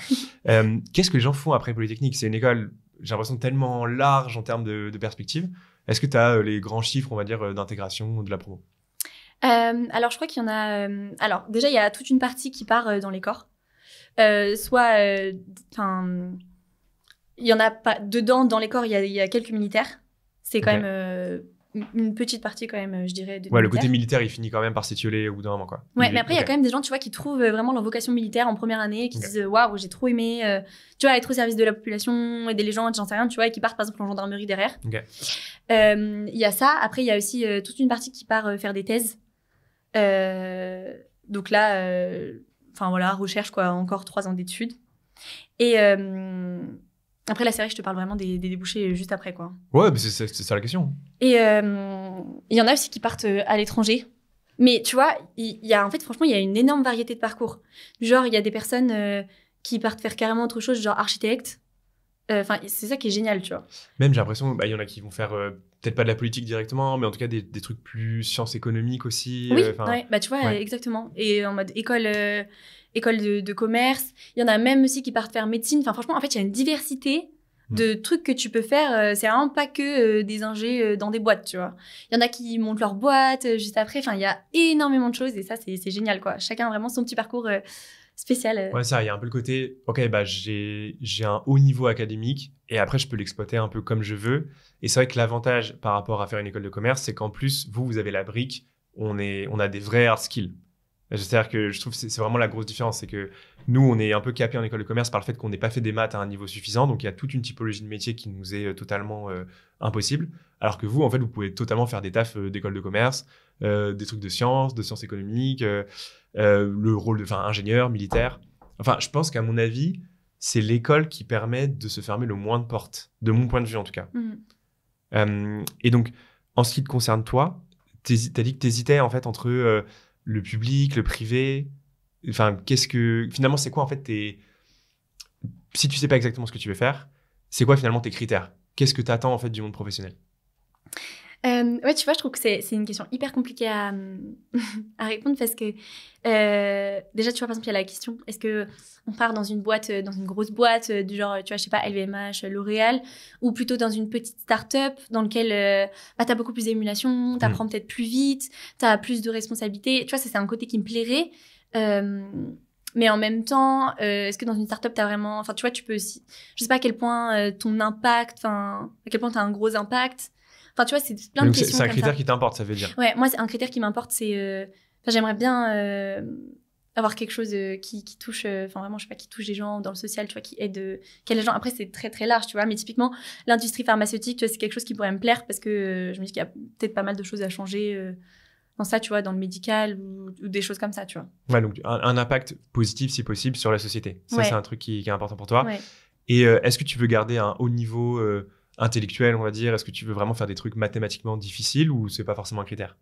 Qu'est-ce que les gens font après Polytechnique? C'est une école, j'ai l'impression, tellement large en termes de perspective. Est-ce que tu as les grands chiffres, on va dire, d'intégration de la promo? Alors, je crois qu'il y en a... alors, déjà, il y a toute une partie qui part dans les corps. Il y en a pas... Dedans, dans les corps, il y a quelques militaires. C'est quand même une petite partie, quand même, je dirais, de militaires. Le côté militaire, il finit quand même par s'étioler au bout d'un moment, quoi. Ouais, mais après, il y a quand même des gens, tu vois, qui trouvent vraiment leur vocation militaire en première année, qui disent « Waouh, j'ai trop aimé, tu vois, être au service de la population, aider les gens, j'en sais rien, tu vois, et qui partent, par exemple, en gendarmerie derrière. Il y a ça. Après, il y a aussi toute une partie qui part faire des thèses. Donc là, recherche, quoi, encore 3 ans d'études. Et après, là, c'est vrai que je te parle vraiment des débouchés juste après, quoi. Ouais, mais c'est ça la question. Et il y en a aussi qui partent à l'étranger. Mais tu vois, en fait, franchement, il y a une énorme variété de parcours. Genre, il y a des personnes qui partent faire carrément autre chose, genre architecte. C'est ça qui est génial, tu vois. Même, j'ai l'impression, il y en a qui vont faire peut-être pas de la politique directement, mais en tout cas des trucs plus sciences économiques aussi. Oui, tu vois, exactement. Et en mode école de commerce. Il y en a même aussi qui partent faire médecine. Enfin, franchement, en fait, il y a une diversité de trucs que tu peux faire. C'est vraiment pas que des ingés dans des boîtes, tu vois. Il y en a qui montent leur boîte juste après. Enfin, il y a énormément de choses et ça, c'est génial, quoi. Chacun a vraiment son petit parcours spécial. Ouais, ça, il y a un peu le côté, ok, j'ai un haut niveau académique et après, je peux l'exploiter un peu comme je veux. Et c'est vrai que l'avantage par rapport à faire une école de commerce, c'est qu'en plus, vous avez la brique, on a des vrais hard skills. C'est-à-dire que je trouve que c'est vraiment la grosse différence, c'est que nous, on est un peu capé en école de commerce par le fait qu'on n'ait pas fait des maths à un niveau suffisant, donc il y a toute une typologie de métier qui nous est totalement impossible, alors que vous, en fait, vous pouvez totalement faire des tafs d'école de commerce, des trucs de sciences économiques, le rôle de ingénieur, militaire. Enfin, je pense qu'à mon avis, c'est l'école qui permet de se fermer le moins de portes, de mon point de vue en tout cas. Et donc, en ce qui te concerne toi, t'as dit que t'hésitais en fait entre le public, le privé. Enfin, finalement, c'est quoi en fait si tu sais pas exactement ce que tu veux faire, c'est quoi finalement tes critères? Qu'est-ce que tu attends en fait du monde professionnel? Ouais, tu vois, je trouve que c'est une question hyper compliquée à répondre parce que déjà, tu vois, par exemple, il y a la question, est-ce que on part dans une boîte, dans une grosse boîte du genre, tu vois, je sais pas, LVMH, L'Oréal, ou plutôt dans une petite start-up dans laquelle t'as beaucoup plus d'émulation, t'apprends peut-être plus vite, t'as plus de responsabilités. Tu vois, ça, c'est un côté qui me plairait. Mais en même temps, est-ce que dans une start-up, t'as vraiment... Enfin, tu vois, tu peux aussi... Je sais pas à quel point ton impact... Enfin, à quel point t'as un gros impact. Enfin, tu vois, c'est plein de questions. C'est un critère qui t'importe, ça veut dire. Ouais, moi, c'est un critère qui m'importe, c'est... Enfin, j'aimerais bien avoir quelque chose qui touche... Enfin, vraiment, je sais pas, qui touche des gens dans le social, tu vois, qui aide les gens. Après, c'est très, très large, tu vois. Mais typiquement, l'industrie pharmaceutique, tu vois, c'est quelque chose qui pourrait me plaire parce que je me dis qu'il y a peut-être pas mal de choses à changer dans ça, tu vois, dans le médical ou des choses comme ça, tu vois. Ouais, donc un impact positif, si possible, sur la société. Ça, c'est un truc qui est important pour toi. Ouais. Et est-ce que tu veux garder un haut niveau intellectuel, on va dire? Est-ce que tu veux vraiment faire des trucs mathématiquement difficiles ou c'est pas forcément un critère?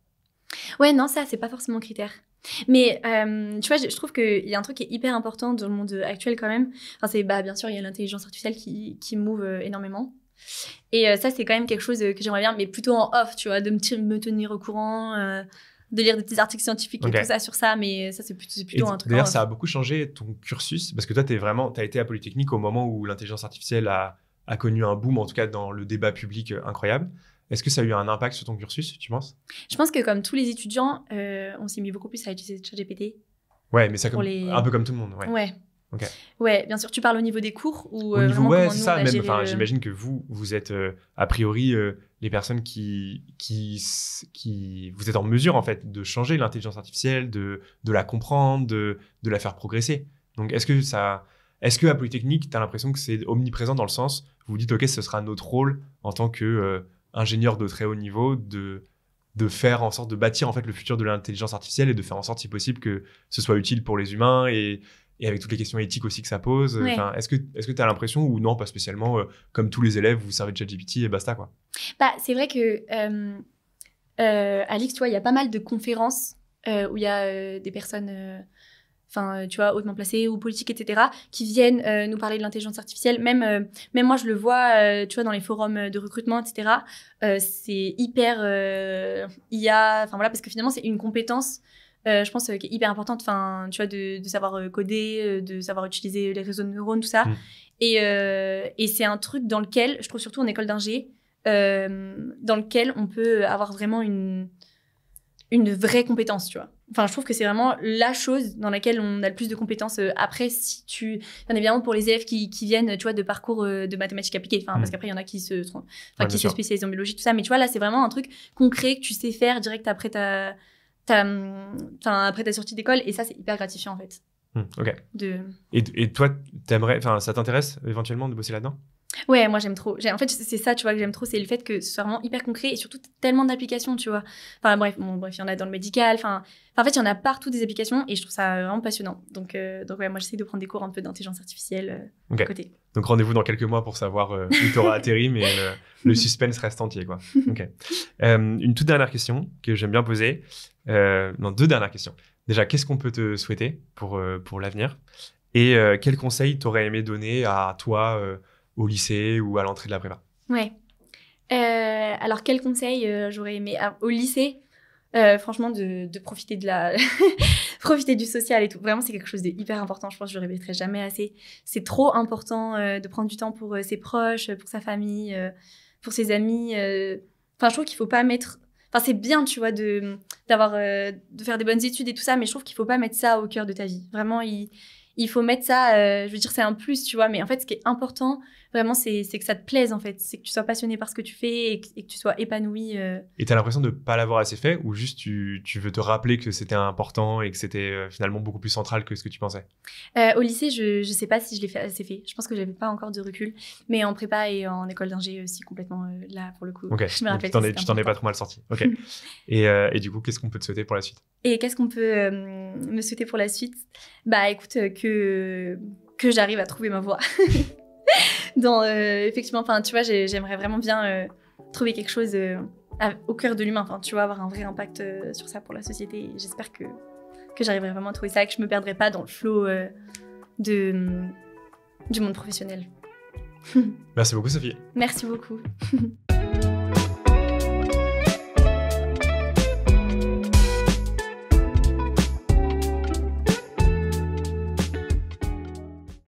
Ouais, non, ça, c'est pas forcément un critère. Mais tu vois, je trouve qu'il y a un truc qui est hyper important dans le monde actuel quand même. Enfin, c'est, bien sûr, il y a l'intelligence artificielle qui move énormément. Et ça, c'est quand même quelque chose que j'aimerais bien, mais plutôt en off, tu vois, de me tenir au courant, de lire des petits articles scientifiques et tout ça sur ça, mais ça, c'est plutôt un truc. D'ailleurs, ça a beaucoup changé ton cursus, parce que toi, t'as été à Polytechnique au moment où l'intelligence artificielle a connu un boom, en tout cas dans le débat public incroyable. Est-ce que ça a eu un impact sur ton cursus, tu penses? Je pense que comme tous les étudiants, on s'est mis beaucoup plus à utiliser ChatGPT. Ouais, mais ça un peu comme tout le monde. Ouais. Okay. Ouais, bien sûr. Tu parles au niveau des cours ou au niveau, ouais, c'est ça. Même, j'imagine que vous êtes a priori les personnes qui vous êtes en mesure en fait de changer l'intelligence artificielle, de la comprendre, de la faire progresser. Donc, est-ce que à Polytechnique, tu as l'impression que c'est omniprésent dans le sens où vous dites ok, ce sera notre rôle en tant que ingénieur de très haut niveau de faire en sorte de bâtir en fait le futur de l'intelligence artificielle et de faire en sorte si possible que ce soit utile pour les humains et avec toutes les questions éthiques aussi que ça pose. Ouais. Est-ce que tu as l'impression, ou non, pas spécialement, comme tous les élèves, vous servez de ChatGPT et basta, quoi? C'est vrai que, Alix, tu vois, il y a pas mal de conférences où il y a des personnes, tu vois, hautement placées ou politiques, etc., qui viennent nous parler de l'intelligence artificielle. Même moi, je le vois, tu vois, dans les forums de recrutement, etc., c'est hyper IA, parce que finalement, c'est une compétence je pense qui est hyper importante, tu vois, de savoir coder, de savoir utiliser les réseaux de neurones, tout ça. Et c'est un truc dans lequel, je trouve surtout en école d'ingé, dans lequel on peut avoir vraiment une vraie compétence, tu vois. Enfin, je trouve que c'est vraiment la chose dans laquelle on a le plus de compétences. Après, bien évidemment, pour les élèves qui viennent, tu vois, de parcours de mathématiques appliquées, parce qu'après, il y en a qui se spécialisent en biologie, tout ça. Mais tu vois, là, c'est vraiment un truc concret que tu sais faire direct après après ta sortie d'école, et ça, c'est hyper gratifiant, en fait. Ok. Et toi, ça t'intéresse éventuellement de bosser là-dedans? Ouais, moi, j'aime trop. En fait, c'est ça, tu vois, que j'aime trop, c'est le fait que ce soit vraiment hyper concret et surtout tellement d'applications, tu vois. Bref, il y en a dans le médical, en fait, il y en a partout des applications et je trouve ça vraiment passionnant. Donc ouais, moi, j'essaie de prendre des cours un peu d'intelligence artificielle à côté. Donc, rendez-vous dans quelques mois pour savoir où tu auras atterri, mais le suspense reste entier, quoi. Ok. Une toute dernière question que j'aime bien poser. Non, deux dernières questions. Déjà, qu'est-ce qu'on peut te souhaiter pour l'avenir? Et quel conseil t'aurais aimé donner à toi au lycée ou à l'entrée de la prépa? Ouais. Alors, quel conseil j'aurais aimé au lycée? Franchement, de profiter profiter du social et tout. Vraiment, c'est quelque chose de hyper important. Je pense que je le répéterai jamais assez. C'est trop important de prendre du temps pour ses proches, pour sa famille, pour ses amis. Je trouve qu'il faut pas mettre... c'est bien, tu vois, de faire des bonnes études et tout ça, mais je trouve qu'il faut pas mettre ça au cœur de ta vie. Vraiment, il faut mettre ça, je veux dire, c'est un plus, tu vois, mais en fait, ce qui est important, vraiment, c'est que ça te plaise, en fait. C'est que tu sois passionné par ce que tu fais et que tu sois épanoui. Et t'as l'impression de ne pas l'avoir assez fait, ou juste tu veux te rappeler que c'était important et que c'était finalement beaucoup plus central que ce que tu pensais? Au lycée, je sais pas si je l'ai fait assez fait. Je pense que j'avais pas encore de recul, mais en prépa et en école d'ingé aussi, complètement, là, pour le coup. Ok, je me rappelle tu t'en es pas trop mal sorti. Ok. Et du coup, qu'est-ce qu'on peut te souhaiter pour la suite? Et qu'est-ce qu'on peut me souhaiter pour la suite? Écoute, que j'arrive à trouver ma voie. Effectivement, tu vois, j'aimerais vraiment bien trouver quelque chose au cœur de l'humain. Enfin, tu vois, avoir un vrai impact sur ça pour la société. Et j'espère que j'arriverai vraiment à trouver ça et que je me perdrai pas dans le flow du monde professionnel. Merci beaucoup, Sophie. Merci beaucoup.